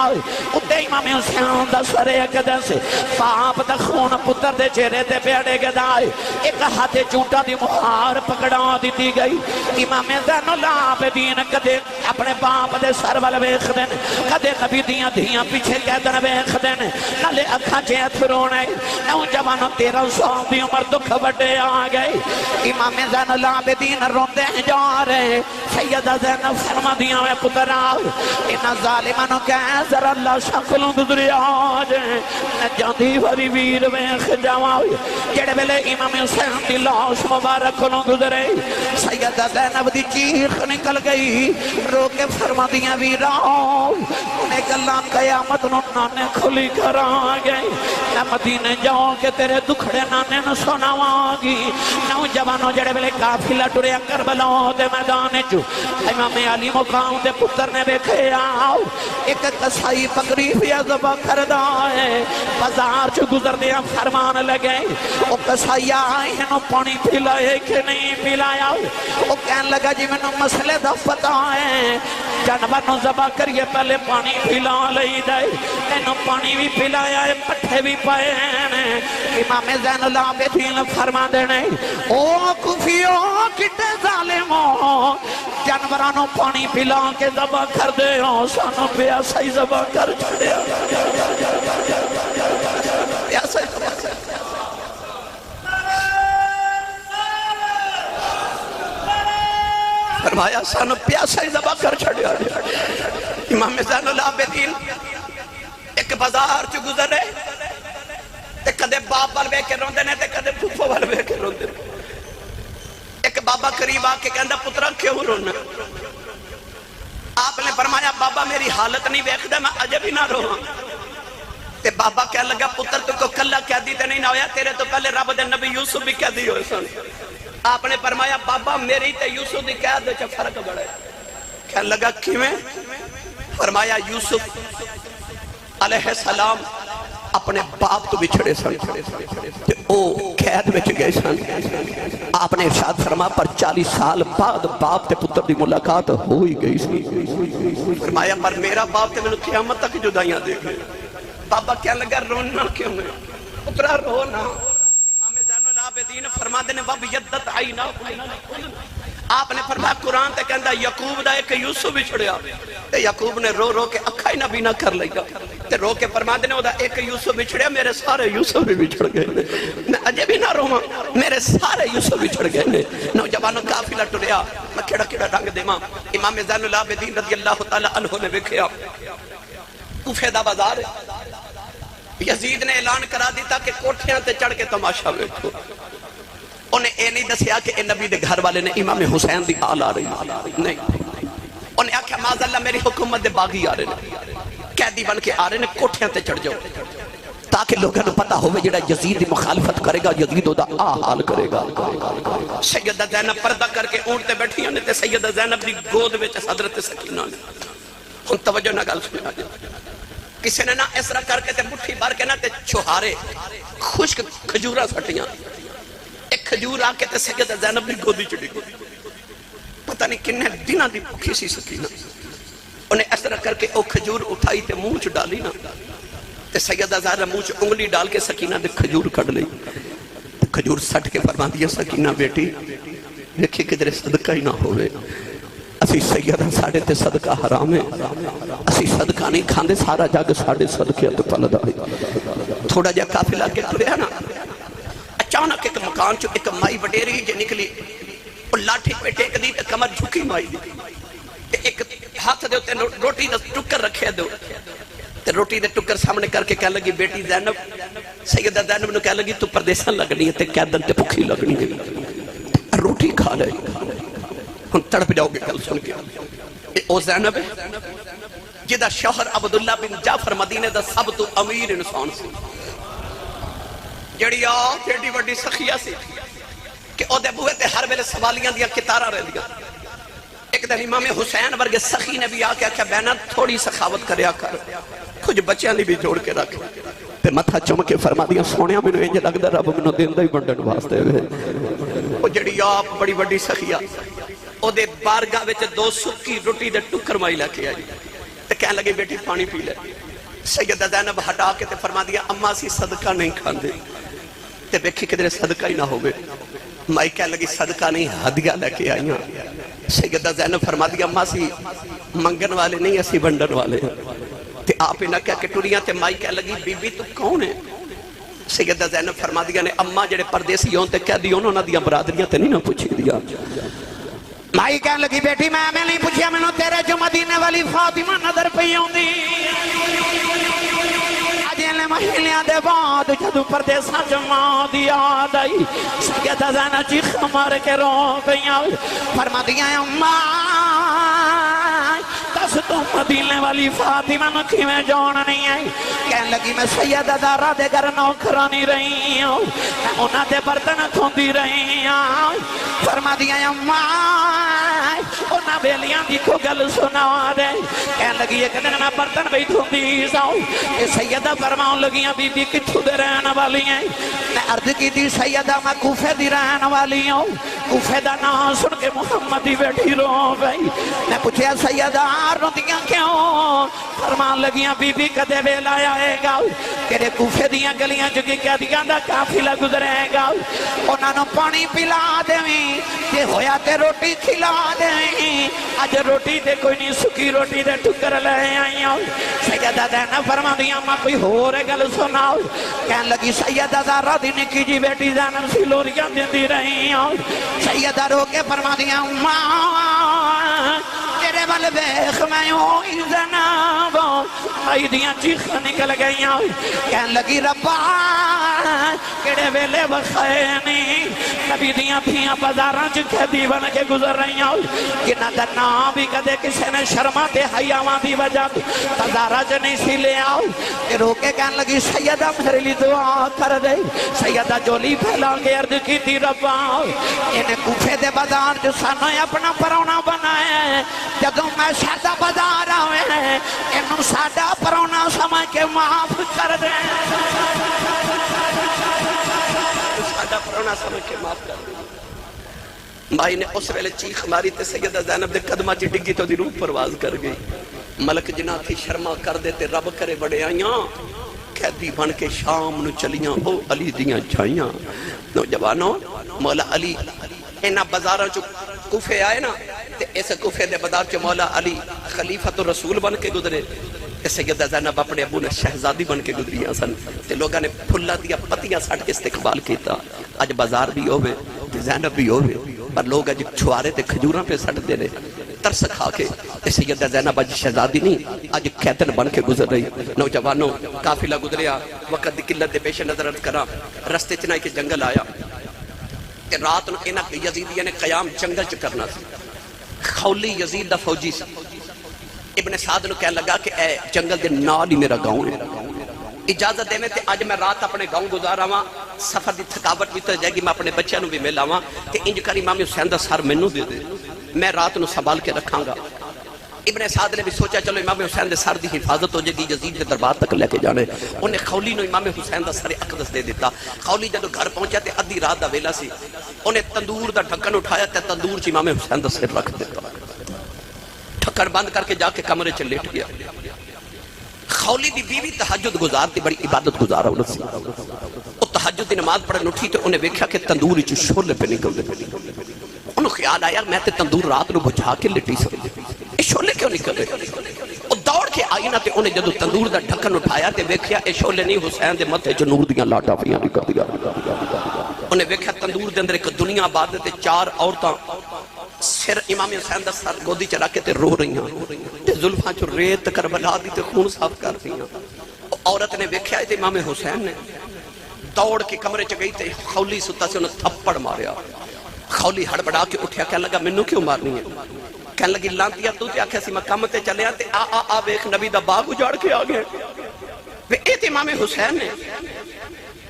اتے امام حسین دا سر اقدس پاپ دا خون پتر دے چہرے دے بیڑے گدائے ایک ہاتھ چوٹا دی مہار پکڑا دیتی گئی امام زین العابدین کدے اپنے باپ دے سر والے ویکھ دین کدے نبی دیاں دھیاں پیچھے قیدن ویکھ دین نالے اکھاں چیت رونے نوجوانوں 13 سال دی عمر دکھ وڈے آ گئے امام زین العابدین روندے جا رہے سیدہ زینب فرما دیاں میں پتر آؤ انہا ظالمانوں کہے ذرا اللہ کلوں گزریا جائے نہ جاندی وری ویر ویخ جاواں جڑے ویلے امام حسین دی لاش مبارک کلوں گزرے سیدہ زینب دی چیخ نکل گئی رو کے فرمادیاں ویرا انہیں گلاں قیامت نو نانے کھلی کراں گئی میں مدینے جاؤں کہ تیرے دکھڑے نانے نو سناواں گی نوجوانوں جڑے ویلے قافلہ ٹریا کربلا دے میدان چ امام علی مقام دے پتر نے ویکھے آؤ ایک قصائی بکری بھی ذبح کردا ہے بازار چ گزردیاں فرمان لگے او قصائی انہوں پانی پلائے کہ نہیں پلایا وہ کہنے لگا جی میں مسئلے دا پتا ہے جانور نو ذبح کریے پہلے پانی پلا لئی دے انہوں پانی بھی پلایا ہے پٹھے بھی پائے ہیں امام زین العابدین فرما دینے او کفیو کٹے ظالموں جانورانو پانی پلا کے ذبح کر دے سانو پیاسا ہی ذبح کر چھڑے پیاسا ہی ذبح کر فرمایا سانو پیاسا ہی ذبح کر چھڑے امام زین العابدین ایک بازار چ گزرے تے کدے باپ وال ویکھ کے روندے نے تے کدے پھپھو وال ویکھ کے روندے نے ایک بابا قریب آ کے کہندا پترا کیوں رونا آپ نے فرمایا بابا میری حالت نہیں ویکھدا میں اجے بھی نہ رواں تے بابا کہنے لگا پتر تو کو کلا قیدی تے نہیں نہ ہویا تیرے تو پہلے رب دے نبی یوسف بھی قیدی ہوئے سن آپ نے فرمایا بابا میری تے یوسف دی قید وچ فرق بڑا ہے کہنے لگا کیویں فرمایا یوسف علیہ السلام اپنے باپ تو بچھڑے سن تے او قید وچ گئے سن آپ نے ارشاد فرما پر 40 سال بعد باپ تے پتر دی ملاقات ہوئی گئی سی فرمایا پر میرا باپ تے میں قیامت تک جدائیاں دے گئے بابا کہنے لگا رونا کیوں ہے پترا رونا امام زین العابدین فرما دینے باب یدت عینا آپ نے فرمایا قرآن تے کہندا یعقوب دا ایک یوسف بھی چھڑیا تے یعقوب نے رو رو کے اکھا ہی نہ بینا کر لیا تے رو کے فرما دینے دا ایک یوسف بھی چھڑیا میرے سارے یوسف بھی بچھڑ گئے میں اجے بھی نہ رواں میرے سارے یوسف بچھڑ گئے نوجوانوں قافلہ ٹریا میں کیڑا کیڑا رنگ دیواں امام زین العابدین رضی اللہ تعالی عنہ نے ویکھیا کوفے دا بازار یزید نے اعلان کرا دیتا کہ کوٹھیاں تے چڑھ کے تماشا ویکھو انہیں اے نہیں دسیا کہ اے نبی دے گھر والے نے امام حسین دی آل آ رہی نہیں انہیں آکھا معاذ اللہ میری حکومت دے باغی آ رہے ہیں قیدی بن کے آ رہے ہیں کوٹھیاں تے چڑھ جاؤ تاکہ لوگوں نے پتا ہوئے جڑا یزید دی مخالفت کرے گا یزید دا آ حال کرے گا سیدہ زینب پردہ کر کے اونٹ تے بیٹھی ہیں تے سیدہ زینب دی گود وچ حضرت سکینہ نے ان توجہ نہ گل سنا جائے کسی نے نہ اس طرح کر کے تے مٹھی بار کے نہ تے چھوہارے خشک کھجورہ سٹیاں ایک کھجور آ کے تے سیدہ زینب دی گودی چڑی پتہ نہیں کنے دنہ دی بھوکی سی سکینہ انہیں اس طرح کر کے او کھجور اٹھائی تے منہ چ ڈالی نا تے سیدہ زینب منہ چ انگلی ڈال کے سکینہ دے کھجور کڑ لئی کھجور سٹ کے فرما دیا سکینہ بیٹی دیکھیں کدھر صدقہ ہی نہ ہوئے اسی سیدہ ساڑھے تے صدقہ حرام ہے اسی صدقہ نہیں کھاندے سارا جاگ ساڑھے صدقے تو پلدا ہے تھوڑا جا قافلہ کے ٹریا نا اچانک ایک مکان چو ایک مائی وڈیری جے نکلی اور لاٹھی پہ ٹیک دی تے کمر جھکی مائی دی ایک ہاتھ دے ہوتے روٹی دا ٹکر رکھے دو تے روٹی دے ٹکر سامنے کر کے کہہ لگی بیٹی زینب سیدہ زینب نے کہہ لگی تو پردیساں لگنی ہے تے قیدن تے بھوکی لگنی ہے روٹی کھا لے ہم تڑپ جاؤ گے کل سن کے او زینب ہے جدہ شوہر عبداللہ بن جعفر مدینہ دا سب تو امیر انسان سی جڑی آٹی وڈی سخیہ سی کہ او دے بوئے تے ہر ویلے سوالیاں دیا کتارہ رہ دیا ایک دن امام حسین ورگے سخی نے بھی آکے آکھا بہنہ تھوڑی سخاوت کریا کر کچھ بچیاں لی بھی جوڑ کے رکھ تے متھا چمکے فرما دیا سونیا میں انج لگدا رب منو دیندا ہی بنڈن واسطے او جڑی آپ بڑی وڈی سخیہ او دے بارگاہ وچ 2 سکی روٹی دے ٹکر مائی لے کے آئی تے کہنے لگے بیٹی پانی پی لے سیدہ زینب ہٹا کے تے فرما دیا اماں سی صدقہ نہیں کھاندے تے بیکھی کدھر صدقہ ہی نہ ہوئے مائی کہنے لگی صدقہ نہیں ہدیہ لے کے آئیاں سیدہ زینب فرما دیا اماں سی منگن والے نہیں اسی بنڈن والے تے آپ ہی نہ کہہ کے ٹوریاں تے مائی کہنے لگی بی بی تو کون ہے سیدہ زینب فرما دیا نے اماں جڑے پردیسی ہوں تے کہہ دی انہوں نہ دیا برادریاں تے نہیں نہ پوچھی دیا مائی کہنے لگی بیٹی میں نہیں پوچھیا میں نے تیرے جو مدینے والی فاطمہ نظر پہ ہوں دی جیلے مہیلیاں دے بعد جدو پردیساں جماع دی یاد آئی سیدہ زینب چیخ مار کے رو گئیاں فرما دیا اماں دس تو مدینے والی فاطمہ نکی میں جوڑ نہیں آئی کہنے لگی میں سیدہ دارہ دے گھر نوکرانی رہی ہوں میں انہاں دے برتن کھوندی رہی ہوں فرما دیا اماں انہاں بیلیاں دی کو گل سنا دے کہنے لگی ایک دن میں برتن بھی کھوندی ساؤں کہ سیدہ فرماؤں لگیاں بی بی کتھو دے رہنے والی ہیں میں عرض کی تھی سیدہ میں کوفے دی رہنے والی ہوں کوفے دا نام سن کے محمدی بیٹھی رو گئی میں پوچھیا سیدہ روندیاں کیوں فرمان لگیاں بی بی کدے ویلا آئے گا تیرے کوفے دیاں گلیاں جو کہ قیدیاں دا قافلہ گزرے گا انہاں نو پانی پلا دیویں تے ہویا تے روٹی کھلا دیویں اج روٹی تے کوئی نہیں سکی روٹی دے ٹکر لے آئی ہوں سیدہ دینا فرما دیاں ماں کوئی ہو رہے گل سناؤ کہنے لگی سیدہ زہرا دی نکی جی بیٹی زینب سی لوریاں دیندی رہی ہوں سیدہ رو کے فرما دیاں ماں تیرے بل بیخ میں ہوئی زنابوں آئی دیاں چیخ نکل گئیاں کہنے لگی ربا کڑے ویلے بخینی نبی دیاں تھیاں بازاراں چکے دی بن کے گزر رہیاں کنہ درنا بھی کدے کسے نے شرما تے حیاواں دی وجہ بازارہ جو نہیں سی لے آؤ رو کے کہنے لگی سیدہ میرے لی دعا کر دے سیدہ جولی پھیلا کے عرض کی تھی ربا انہیں کوفے دے بازار جو سانو اپنا پرونا بنائے جدوں میں سادہ بازار آوے ہیں انہوں سادہ پرونا سمجھ کے معاف کر دیں سادہ پرونا سمجھ کے معاف کر دیں مائی نے اس ویلے چیخ ماری تے سیدہ زینب دے قدمہ چی ڈگی تو دی روح پرواز کر گئی ملک جنہ تھی شرما کر دیتے رب کرے بڑے آئیاں قیدی بن کے شام نو چلیاں او علی دیاں جائیاں نوجوانوں مولا علی اینا بازارہ جو کوفے آئے نا تے ایسے کوفے دے بازار جو مولا علی خلیفۃ الرسول بن کے گزرے سیدہ زینب اپنے ابو نے شہزادی بن کے گزریاں سن تے لوگاں نے پھلا دیا پتیاں سٹ کے استقبال کیتا آج بازار بھی ہوئے زینب بھی ہوئے پر لوگ اج چھوارے تے کھجوراں پہ سٹ دے رہے ترس کھا کے سیدہ زینب اج شہزادی نہیں اج قیدن بن کے گزر رہی نوجوانوں قافلہ گزریا وقت دی قلت دے پیش نظر کرا رستے چ نہ کہ جنگل آیا تے رات نو انہاں یزیدیاں نے قیام جنگل چ کرنا سی خولی یزید دا فوجی سی ابن سعد نو کہنے لگا کہ اے جنگل دے نال ہی میرا گاؤں ہے اجازت دے میں تے آج میں رات اپنے گاؤں گزارا ہاں سفر دی تھکاوٹ بھی تو جائے گی میں اپنے بچیاں نو بھی ملا ہاں تے انج کر امام حسین دا سر مینوں دے دے میں رات نو سنبھال کے رکھاں گا ابن سعد نے بھی سوچا چلو امام حسین دے سر دی حفاظت ہو جائے گی یزید کے دربار تک لے کے جانے انہیں خولی نو امام حسین دا سر اقدس دے دیتا خولی جدو گھر پہنچا تے ادھی رات دا ویلا سی انہیں تندور دا ڈھکن اٹھایا تے تندور چ امام حسین دا سر رکھ دیتا ڈھکن بند کر کے جا کے کمرے چ لیٹ گیا خولی دی بیوی تہجد گزار تھی بڑی عبادت گزارا انہوں سے وہ تہجد دی نماز پڑھن اٹھی تو انہیں دیکھا کہ تندور چ شولے پہ نکل دے انہوں خیال آیا میں تے تندور رات نو بجھا کے لٹی سکتے یہ شولے کیوں نکل رہے وہ دوڑ کے آئی نہ تے انہیں جدو تندور دا ڈھکن اٹھایا تے دیکھیا اے شولے نہیں حسین دے متھے چ نور دیاں لاٹاں پیاں نکل دیا انہیں دیکھا تندور دے اندر ایک دنیا آباد تے چار عورتاں سر امام حسین دا سر گودی چ رکھ کے تے رو رہی ہیں تے زلفاں چ ریت کربلا دی تے خون صاف کر رہی ہیں عورت نے دیکھیا تے امام حسین نے دوڑ کے کمرے چ گئی تے خولی ستا سے انہیں تھپڑ ماریا خولی ہڑبڑا کے اٹھیا کہنے لگا منو کیوں مارنی ہے کہنے لگی لانتیا تو تے آکھیا سی میں کم تے چلے تے آ ویکھ نبی دا باغ اجاڑ کے آ گئے وے اے تے امام حسین نے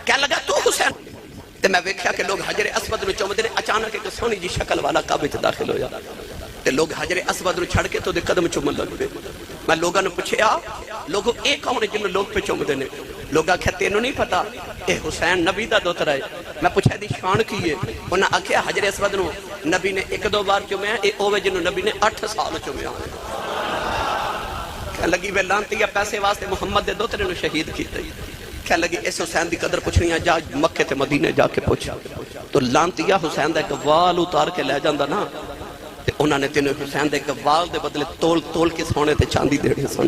کہنے لگا تو حسین تے میں ویکھیا کہ لوگ حجر اسود نو چومدے نے اچانک ایک سونی جی شکل والا کعبے وچ داخل ہویا تے لوگ حجر اسود نو چھڑ کے تو دے قدم چومن لگ پے میں لوگاں نو پوچھیا لوگوں اے کون ہے جنوں لوگ پہ چومدے نے لوگ آکھیا تینوں نہیں پتا اے حسین نبی دا دوترا ہے میں پوچھا دی شان کی ہے انہاں آکھیا حجر اسود نو نبی نے ایک دو بار چومیا اے اوے جنوں نبی نے 8 سال چومیا کہنے لگی وے لانتیا پیسے واسطے محمد دے دوترے نو شہید کیتا کہنے لگی اس حسین دی قدر پوچھنی ہے جا مکے تے مدینے جا کے پوچھا تو لانتیا حسین دا ایک وال اتار کے لے جاندا نا تے انہاں نے تینوں حسین دے ایک وال دے بدلے تول تول کے سونے تے چاندی دے رہے سن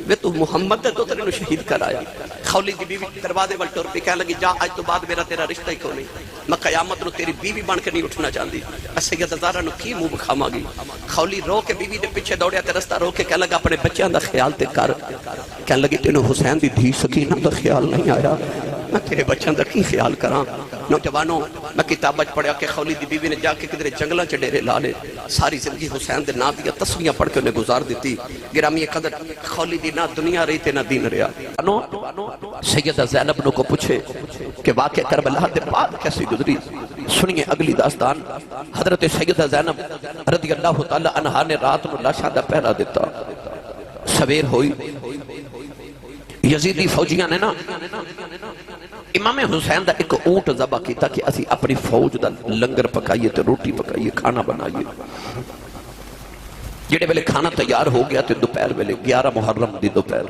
وے تو محمد ہے تو تیرے شہید کر آیا. خولی دی بیوی دروازے وال ٹر پئی کہنے لگی جا اج تو بعد میرا تیرا رشتہ ہی کوئی نہیں, میں قیامت نو تیری بیوی بن کے نہیں اٹھنا چاہتی, سیدہ زہرا نو کی منہ بکھاواں گی. خولی رو کے بیوی دے پیچھے دوڑیا تے رستہ رو کے کہنے لگا اپنے بچیاں دا خیال تے کر. کہنے لگی تینوں حسین دی دھی سکینہ دا خیال نہیں آیا, میں تیرے بچیاں دا کی خیال کراں. نوجوانوں میں کتاب وچ پڑھیا کہ خولی دی بیوی نے جا کے کدھر جنگلاں چ ڈیرے لا لے, ساری زندگی حسین دے نام دی تسبیحاں پڑھ کے انہیں گزار دیتی. گرامی قدر خولی دی نہ دنیا رہی تے نہ دین رہا. سیدہ زینب نو کو پوچھے کہ واقع کربلا دے بعد کیسی گزری, سنیے اگلی داستان. حضرت سیدہ زینب رضی اللہ تعالی عنہا نے رات نو لاشاں دا پہرا دیتا. سویر ہوئی, یزیدی فوجیاں نے نا امام حسین دا ایک اونٹ ذبح کیتا کہ اسی اپنی فوج دا لنگر پکائیے تے روٹی پکائیے کھانا بنائیے. جڑے ویلے کھانا تیار ہو گیا تے دوپہر ویلے 11 محرم دی دوپہر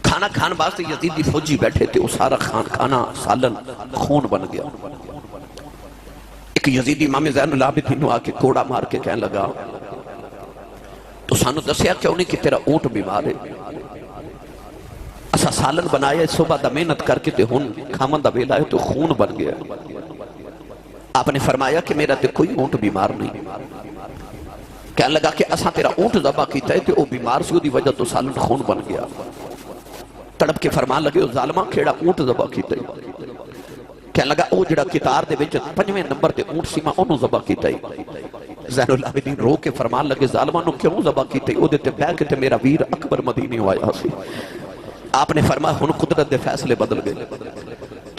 کھانا کھان واسطے یزیدی فوجی بیٹھے تھے. وہ سارا کھانا سالن خون بن گیا. ایک یزیدی امام زین العابدین نو آ کے کوڑا مار کے کہنے لگا تو سانو دسیا کیوں نہیں کہ تیرا اونٹ بیمار ہے, اسا سالن بنایا صبح دا محنت کر کے تے ہن کھامن دا ویلا ہے تو خون بن گیا. آپ نے فرمایا کہ میرا تے کوئی اونٹ بیمار نہیں. کہنے لگا کہ اسا تیرا اونٹ ذبح کیتا ہے تے او بیمار سی دی وجہ تو سالن خون بن گیا. تڑپ کے فرمان لگے او ظالمہ کیڑا اونٹ ذبح کیتا ہے. کہنے لگا او جڑا کتار دے وچ 5ویں نمبر تے اونٹ سی میں اونوں ذبح کیتا ہے. زین العابدین رو کے فرمان لگے ظالمہ نو کیوں ذبح کیتا ہے, او دے تے بیٹھ کے تے میرا ویر اکبر مدینی آیا سی. آپ نے فرمایا ہن قدرت دے فیصلے بدل گئے,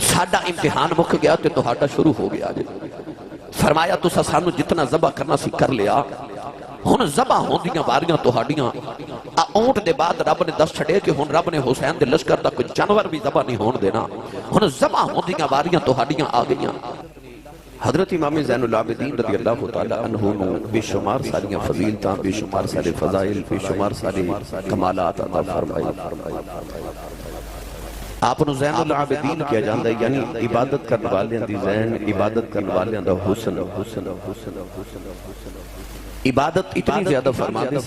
ساڈا امتحان مک گیا تے تہاڈا شروع ہو گیا. فرمایا تساں سانو جتنا ذبح کرنا سی کر لیا, ہن ذبح ہوندیاں واریاں تہاڈیاں. اونٹ دے بعد رب نے دس چھڑے کہ ہن رب نے حسین دے لشکر دا کوئی جانور بھی ذبح نہیں ہون دینا. ہن ذبح ہوندیاں واریاں تہاڈیاں آ گئیاں. حضرت امام زین العابدین رضی اللہ تعالی عنہ نے بے شمار ساریاں فضیلتاں, بے شمار سارے فضائل, بے شمار سارے کمالات عطا فرمائے. آپ نو زین العابدین کیا جاندا ہے, یعنی عبادت کرنے والے دی زین, عبادت کرنے والے دا حسن. عبادت اتنی زیادہ فرما دے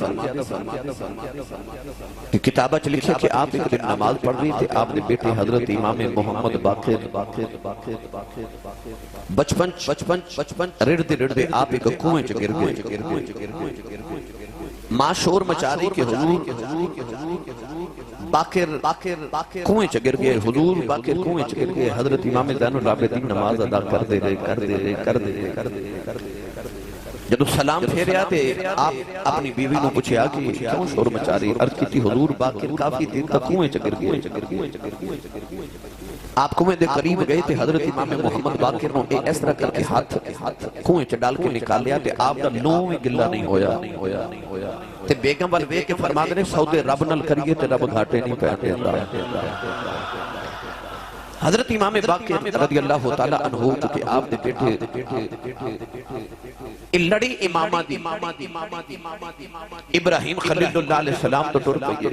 کہ کتابہ چ لکھے کہ آپ ایک دن نماز پڑھ رہی تھے. آپ نے بیٹے حضرت امام محمد باقر بچپن رڑتے آپ ایک کنویں چ گر گئے. ماں شور مچا رہی کہ حضور باقر کنویں چ گر گئے, حضور باقر کنویں چ گر گئے. حضرت امام زین العابدین نماز ادا کر دے رہے. جب سلام پھیریا تے آپ اپنی بیوی نو پوچھیا کہ کیوں شور مچا رہی, عرض کی تھی حضور باقر کافی دیر تک کنویں چ گر گئے. آپ کنویں دے قریب گئے تے حضرت امام محمد باقر نو اس طرح کر کے ہاتھ کنویں چ ڈال کے نکال لیا تے آپ دا لوں بھی گلا نہیں ہویا. تے بیگم وال ویکھ کے فرما دے سودے رب نال کریے تے رب گھاٹے نہیں پین دیندا. حضرت امام باقر رضی اللہ تعالی عنہ کہ آپ دے بیٹے لڑی امامہ دی ابراہیم خلیل اللہ علیہ السلام تو ٹر گئے.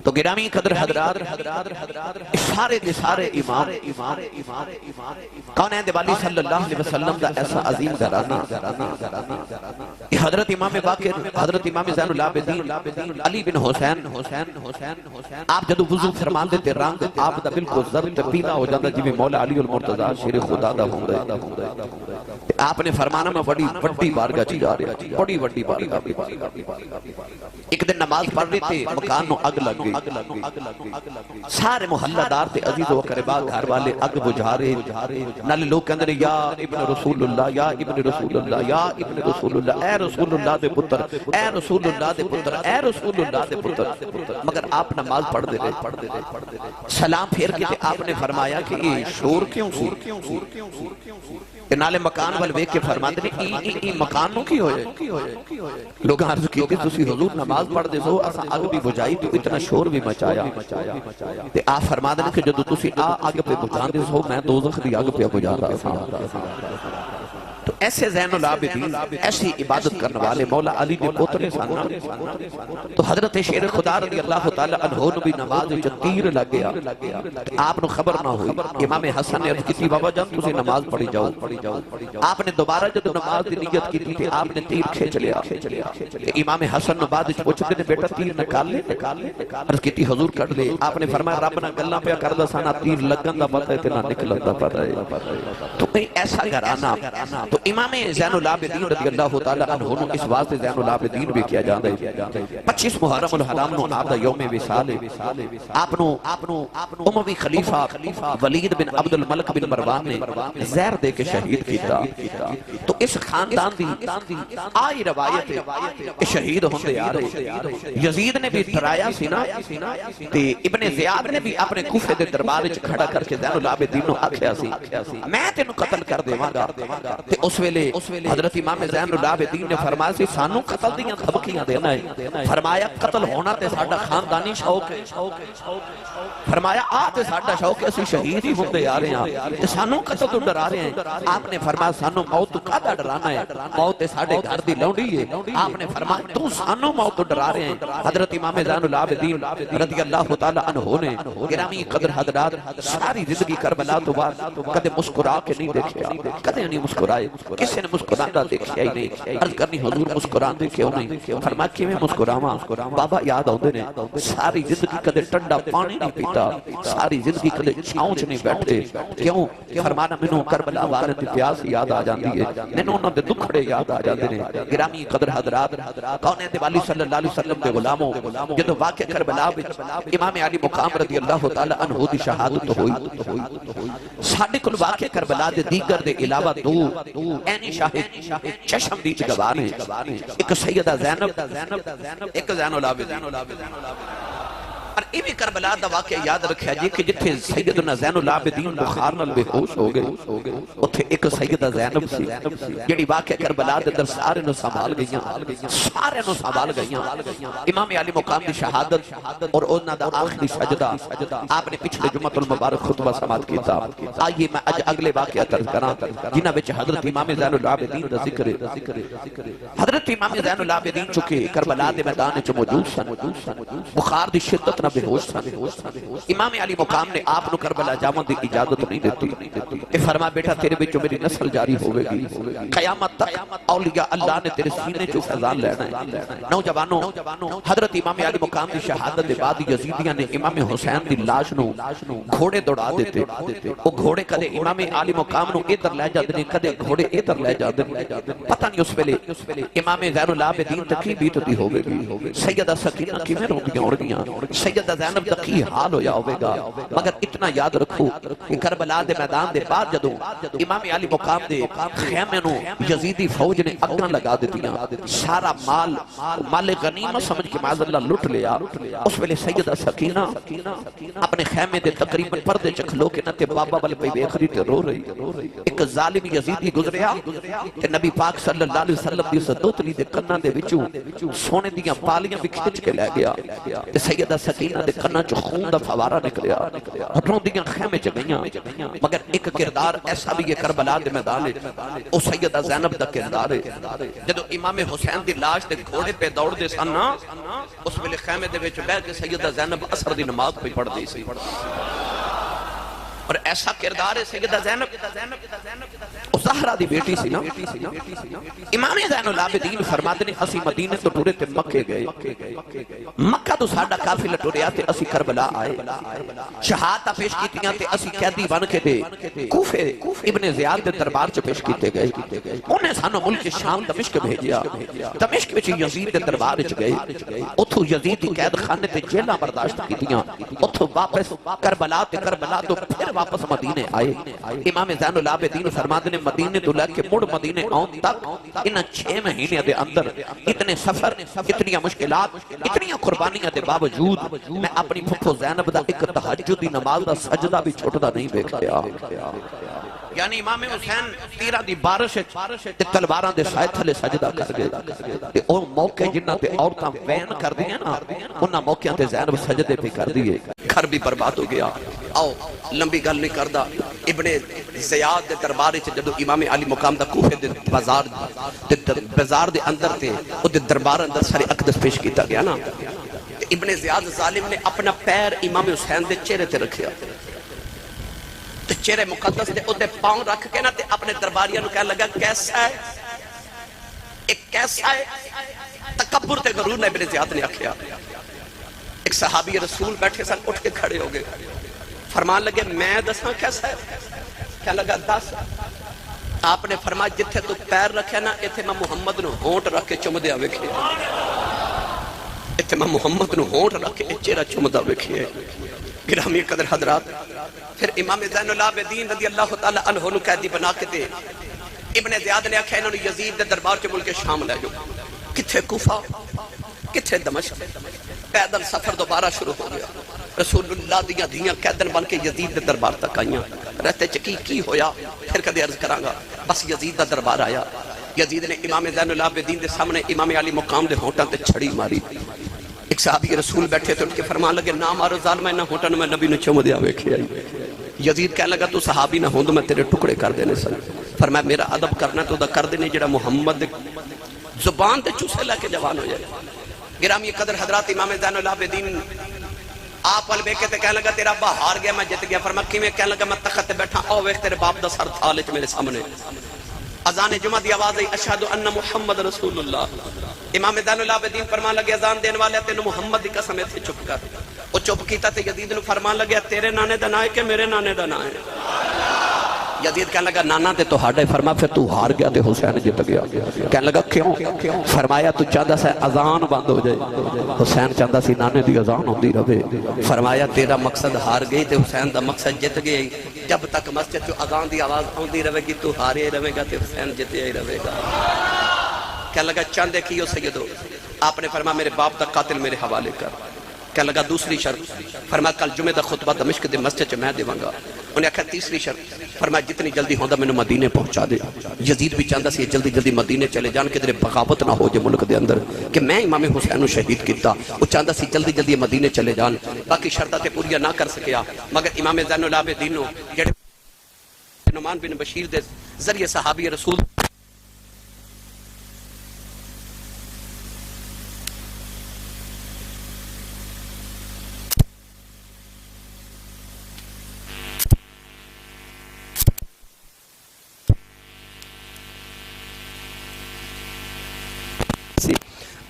تو گرامی قدر حضرات سارے دے سارے امام کونین دے والی صلی اللہ علیہ وسلم دا ایسا عظیم گھرانہ حضرت امام باقر, حضرت امام زین العابدین علی بن حسین آپ جدو وضو فرمان دیتے رنگ آپ دا بالکل زرد پیلا ہو جاندہ جی میں مولا علی المرتضی شیر خدا دا ہوں گئے. آپ نے فرمانا میں بڑی بارگاہ چی جا رہا, بڑی بارگاہ. ایک دن نماز پڑھ رہی تھے, مکان نو اگ لگ گئی. سارے محلہ دار تے عزیز و قربا گھر والے اگ بجھا رہے. نالے لوگ کہندے نے یا ابن رسول اللہ, یا ابن رسول اللہ, یا ابن رسول اللہ, اے رسول اللہ دے پتر, اے رسول اللہ دے پتر, اے رسول اللہ دے پتر. مگر آپ نماز پڑھ دے رہے. سلام پھیر کے آپ نے فرمایا کہ یہ شور کیوں سی. نالے مکان وال ویکھ کے فرماندے نے ای مکان نو کی ہوئے. لوگ عرض کی کہ تسی حضور نماز پڑھ دے سو, اسا اگ بھی بجھائی تو اتنا شور بھی مچایا. تے آپ فرماندے نے کہ جدو تسی اگ پہ بجھان دے سو میں دوزخ دی اگ پہ بجھا رہا تھا. تو ایسے زین العابدین ایسی عبادت کرنے والے مولا علی نے پوترے سانا تو حضرت شیر خدا رضی اللہ تعالیٰ عنہ نے بھی نماز جو تیر لگ گیا تو آپ نے خبر نہ ہوئی امام حسن نے عرض کی تھی بابا جان تسی نماز پڑھی جاؤ آپ نے دوبارہ جب نماز دی نیت کی تھی آپ نے تیر کھینچ لیا امام حسن نے بعد پوچھتے نے بیٹا تیر نکال لے عرض کی تھی حضور کر لے آپ نے فرمایا رب نہ گلہ پہ کر دا سانا تیر لگن دا پتہ ہے تینا نکلن دا پتہ ہے تو ایسا گھرانا تو امام زین العابدین رضی اللہ تعالیٰ عنہ نے اس واسطے زین العابدین بھی کیا جاندہ ہے 25 محرم الحرام نو آپ دا یوم وصال آپ نو اموی خلیفہ ولید بن عبد الملک بن مروان نے زہر دے کے شہید کیتا تو اس خاندان دی آئی روایت ہے شہید ہوندے آ رہے یزید نے بھی ترایا سینا تے ابن زیاد نے بھی اپنے کوفے دے دربار وچ کھڑا کر کے زین العابدین نو آکھیا سی میں تینوں قتل کر دیواں گا تے اس ویلے حضرت امام زین العابدین نے فرمایا سی سانو قتل دیاں دھمکیاں دینا ہے فرمایا قتل ہونا تے ساڈا خاندانی شوق ہے فرمایا تے ساڈا شوق ہے اسی شہید ہی ہوندے آ رہے ہیں تے سانو قتل تو ڈرا رہے ہیں آپ نے فرمایا سانو موت تو کادا ڈرانا ہے موت تے ساڈے گھر دی لونڈی ہے آپ نے فرمایا تو سانو موت تو ڈرا رہے ہیں حضرت امام زین العابدین رضی اللہ تعالی عنہ نے گرامی قدر حضرات ساری زندگی کربلا تو بعد کدے مسکرا کے نہیں دیکھا کدے نہیں مسکرائے کسی نے مسکرانا دیکھا ہی نہیں عرض کرنی حضور مسکران دے کیوں نہیں فرمایا کہ میں مسکراواں بابا یاد آؤندے نے ساری زندگی کدے ٹنڈا پانی نہیں پیتا ساری زندگی کدے چھاؤنچ نہیں بیٹھے کیوں فرمانا مینوں کربلا والے دی پیاس یاد آ جاندی ہے مینوں انہاں دے دکھڑے یاد آ جاندے نے گرامی قدر حضرات کون دے والی صلی اللہ علیہ وسلم دے غلاموں جدوں واقعہ کربلا وچ امام علی مقام رضی اللہ تعالی عنہ دی شہادت ہوئی ساڈے کول واقعہ کربلا دے دیگر دے علاوہ دو اینی شاہد چشم دی گواہ نے ایک سیدہ زینب ایک زین العابدین اور یہ بھی کربلا دا واقعہ یاد رکھیا جی کہ جتھے سیدنا زین العابدین بخار نال بے ہوش ہو گئے اتھے ایک سیدہ زینب سی جڑی واقعہ کربلا دے اندر سارے نو سنبھال گئیاں امام علی مقام دی شہادت اور انہاں دا آخری سجدہ آپ نے پچھلے جمعۃ المبارک خطبہ سماعت کیتا آئیے میں اج اگلے واقعہ طرز کراں جنہاں وچ حضرت امام زین العابدین دا ذکر ہے حضرت امام زین العابدین چکے کربلا دے میدان وچ موجود سن بخار دی شدت بے ہوش سن امام علی مقام نے آپ نو کربلا جاون دی اجازت نہیں دیتی اے فرما بیٹا تیرے وچوں میری نسل جاری ہوے گی قیامت تک اولیاء اللہ نے تیرے سینے چوں فیضان لینا ہے نوجوانوں حضرت امام علی مقام دی شہادت دے بعد یزیدیاں نے امام حسین دی لاش نو گھوڑے دوڑا دیتے او گھوڑے کدے امام علی مقام نو ادھر لے جاندے نے کدے گھوڑے ادھر لے جاندے پتہ نہیں اس ویلے امام زین العابدین تکی بیتتی ہوے گی سیدہ سکینہ کیویں روندیاں ہون گیاں سیدہ زینب دا کی حال ہویا ہوئے گا مگر اتنا یاد رکھو کہ کربلا دے میدان دے بعد جدوں امام علی مقام دے خیمے نو یزیدی فوج نے اگاں لگا دیتیاں سارا مال غنیمت سمجھ کے معاذ اللہ لٹ لیا اس ویلے سیدہ سکینہ اپنے خیمے دے تقریباً پردے چکھلو کے نتے بابا بل پہ بیخری تے رو رہی ایک ظالم یزیدی گزریا کہ نبی پاک صلی اللہ علیہ وسلم دی صدوتلی دے کناں دے وچوں سونے دیاں پالیاں بھی کھچ کے لے گیا تے سیدہ سکینہ دے کناں چ خون دا فوارہ نکلیا روندیاں خیمے چ گئیاں مگر ایک کردار ایسا بھی یہ کربلا دے میدان ہے او سیدہ زینب دا کردار ہے جدوں امام حسین دی لاش تے گھوڑے پہ دوڑ دے سن اس ویلے خیمے دے وچ بیٹھ کے سیدہ زینب عصر دی نماز پہ پڑھ دی سی اور ایسا کردار ہے سیدہ زینب زہرہ دی بیٹی سی نا امام زین العابدین فرماتے نے اسی مدینے تو ٹورے تے مکے گئے مکہ تو ساڈا قافلہ ٹوریا تے اسی کربلا آئے شہادت پیش کیتیاں تے اسی قیدی بن کے دے کوفے ابن زیاد دے دربار چ پیش کیتے گئے انہیں سانو ملک شام دمشق بھیجیا دمشق وچ یزید دے دربار وچ گئے اوتھوں یزید دی قید خانے تے جیلاں برداشت کیتیاں اوتھوں واپس کربلا تو پھر واپس مدینے آئے امام زین العابدین فرماتے نے مدینے تو لے کے مڑ مدینے آن تک ان 6 مہینے دے اندر اتنے سفر اتنی مشکلات اتنی قربانیاں دے باوجود میں اپنی پھپھو زینب دا ایک تہجد دی نماز دا سجدہ بھی چھوٹدا نہیں دیکھیا یعنی امام حسین تیرہ دی بارش تے تلواراں دے سائے تھلے سجدہ کر گئے تے او موقع جنہ تے عورتاں وین کر دی ہیں نا انہاں موقعوں تے زینب سجدے پہ کر دیے گھر بھی برباد ہو گیا. آؤ لمبی گل نہیں کردا. ابن زیاد دے دربار وچ جدوں امام علی مقام دا کوفے دے بازار دے اندر تے او دے دربار اندر سارے اقدس پیش کیتا گیا نا. ابن زیاد ظالم نے اپنا پیر امام حسین دے چہرے تے رکھیا تے چہرے مقدس دے او دے پاؤں رکھ کے نا تے اپنے درباریاں نو کہنے لگا کیسا ہے ایک کیسا ہے. تکبر تے غرور نے ابن زیاد نے آکھیا. ایک صحابی رسول بیٹھے سن اٹھ کے کھڑے ہو گئے فرمان لگے میں دساں کیسا ہے. کہنے لگا دس. آپ نے فرمایا جتھے تو پیر رکھے نا ایتھے میں محمد نو ہونٹ رکھ کے چمدیا ویکھے ایتھے میں محمد نو ہونٹ رکھ کے چہرہ چمدا ویکھے. گرامی قدر حضرات پھر امام زین العابدین رضی اللہ تعالی عنہ نو قیدی بنا کے دے ابن زیاد نے آکھیا انہوں نے یزید دے دربار چ ملک شام لے جاؤ. کتھے کوفہ کتھے دمشق. پیدل سفر دوبارہ شروع ہو گیا. رسول اللہ دیاں دھیاں قیدن بن کے یزید دے دربار تک آئیاں. رہتے چکی کی ہویا پھر کدے عرض کراں گا. بس یزید دا دربار آیا. یزید نے امام زین العابدین دے سامنے امام علی مقام دے ہونٹاں تے چھڑی ماری. ایک صحابی رسول بیٹھے تو ان کے فرمان لگے نہ مارو ظالم نہ ہونٹاں میں نبی نے چوم دیا ویکھیا. یزید کہنے لگا تو صحابی نہ ہوند میں تیرے ٹکڑے کر دینے سن. فرمایا میرا ادب کرنا تو دا کر دینے جڑا محمد زبان تے چوسے لے کے جوان ہو جائے. گرامی قدر حضرات امام زین العابدین آپ وال بیکے تے کہنے لگا تیرا ابا ہار گیا میں جت گیا. فرمایا کیویں؟ کہنے لگا میں تخت تے بیٹھا او ویکھ تیرے باپ دا سر تھال وچ میرے سامنے. اذان جمعہ دی آواز آئی اشہد ان محمد رسول اللہ. امام زین العابدین فرمان لگے اذان دین والے تینوں محمد دی قسم ایتھے چپ کر. او چپ کیتا تے یزید نو فرمان لگیا تیرے نانے دا نام ہے کہ میرے نانے دا نام ہے؟ یزید کہنے لگا نانا تے تہاڈا. فرمایا پھر تو ہار گیا تے حسین جت گیا. کہنے لگا کیوں؟ فرمایا تو چاہدا سی اذان بند ہو جائے. حسین چاہدا سی نانے دی اذان ہوندی رہے. فرمایا تیرا مقصد ہار گئی تے حسین دا مقصد جت گئی. جب تک مسجد جو اذان دی آواز آندی رہے گی تو ہارے رہے گا تے حسین جتیا ہی رہے گا. کہنے لگا چاندے کیو سیدو. آپ نے فرمایا میرے باپ دا قاتل میرے حوالے کر. کہنے لگا دوسری شرط. فرمایا کل جمعہ دا خطبہ دمشق دے مسجد چ میں دیواں گا. انہیں کہا تیسری شرط. فرمایا جتنی جلدی ہوندا میں مدینے پہنچا دے. یزید بھی چاہتا سی جلدی جلدی مدینے چلے جان کے درے بغاوت نہ ہو جائے ملک دے اندر کہ میں امام حسین شہید کیتا. وہ چاہتا سی جلدی جلدی مدینے چلے جان. باقی شرطاں تے پوریا نہ کر سکیا مگر امام زین العابدین جڑے نعمان بن بشیر دے ذریعے صحابی رسول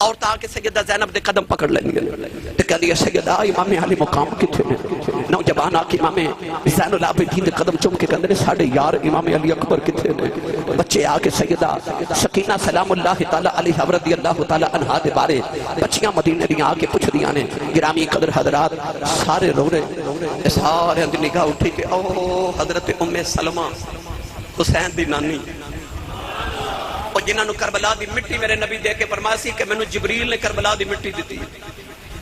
اور تاکہ سیدہ زینب دے قدم پکڑ لیں گے تو کہہ دیا سیدہ امام علی مقام کتھے نے. نوجوان آکے امام زین العابدین دے قدم چوم کے کہندے نے ساڑھے یار امام علی اکبر کتھے نے. بچے آکے سیدہ سکینہ سلام اللہ تعالی علیہ رضی اللہ تعالی عنہا دے بارے بچیاں مدینے دیاں آکے پوچھ دیاں نے. گرامی قدر حضرات سارے رو رہے سارے اندر نگاہ اٹھی کہ او حضرت ام سلمہ حسین دی نانی اور جنہاں نو کربلا دی مٹی میرے نبی دے کے فرمایا سی کہ مینوں جبریل نے کربلا دی مٹی دیتی.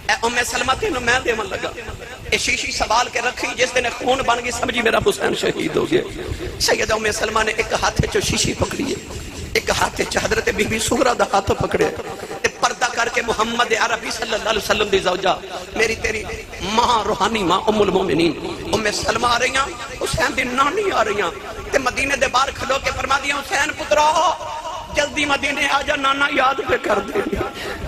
اے ام سلمہ تینوں میں دیون لگا. اے شیشی سوال کے رکھی جس دن خون بن گئی سمجھی میرا حسین شہید ہو گیا. سیدہ ام سلمہ نے ایک ہاتھ چ شیشی پکڑی ہے ایک ہاتھ چ حضرت بی بی سغرا دا ہاتھ پکڑے تے پردہ کر کے محمد عربی صلی اللہ علیہ وسلم دی زوجہ میری تیری ماں روحانی ماں ام المومنین ام سلمہ آ رہی ہیں حسین دی نانی آ رہی ہیں تے مدینے دے باہر کھلو کے فرما دیا حسین پترا جلدی مدینے آجا نانا یاد پہ کر دے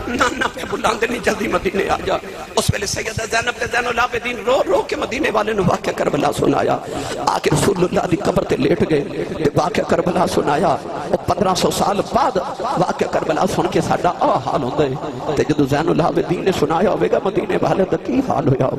نانا پہ بلاندے نہیں جلدی مدینے آجا. اس ویلے سیدہ زینب تے زین العابدین رو رو کے مدینے والے نے واقعہ کربلا سنایا. آکے رسول اللہ دی قبر تے لیٹ گئے تے واقعہ کربلا سنایا. 1500 سال بعد واقعہ کربلا سن کے ساڈا حال ہوندے تے جدو زین العابدین نے سنایا ہوئے گا مدینے والے دا کی حال ہویا.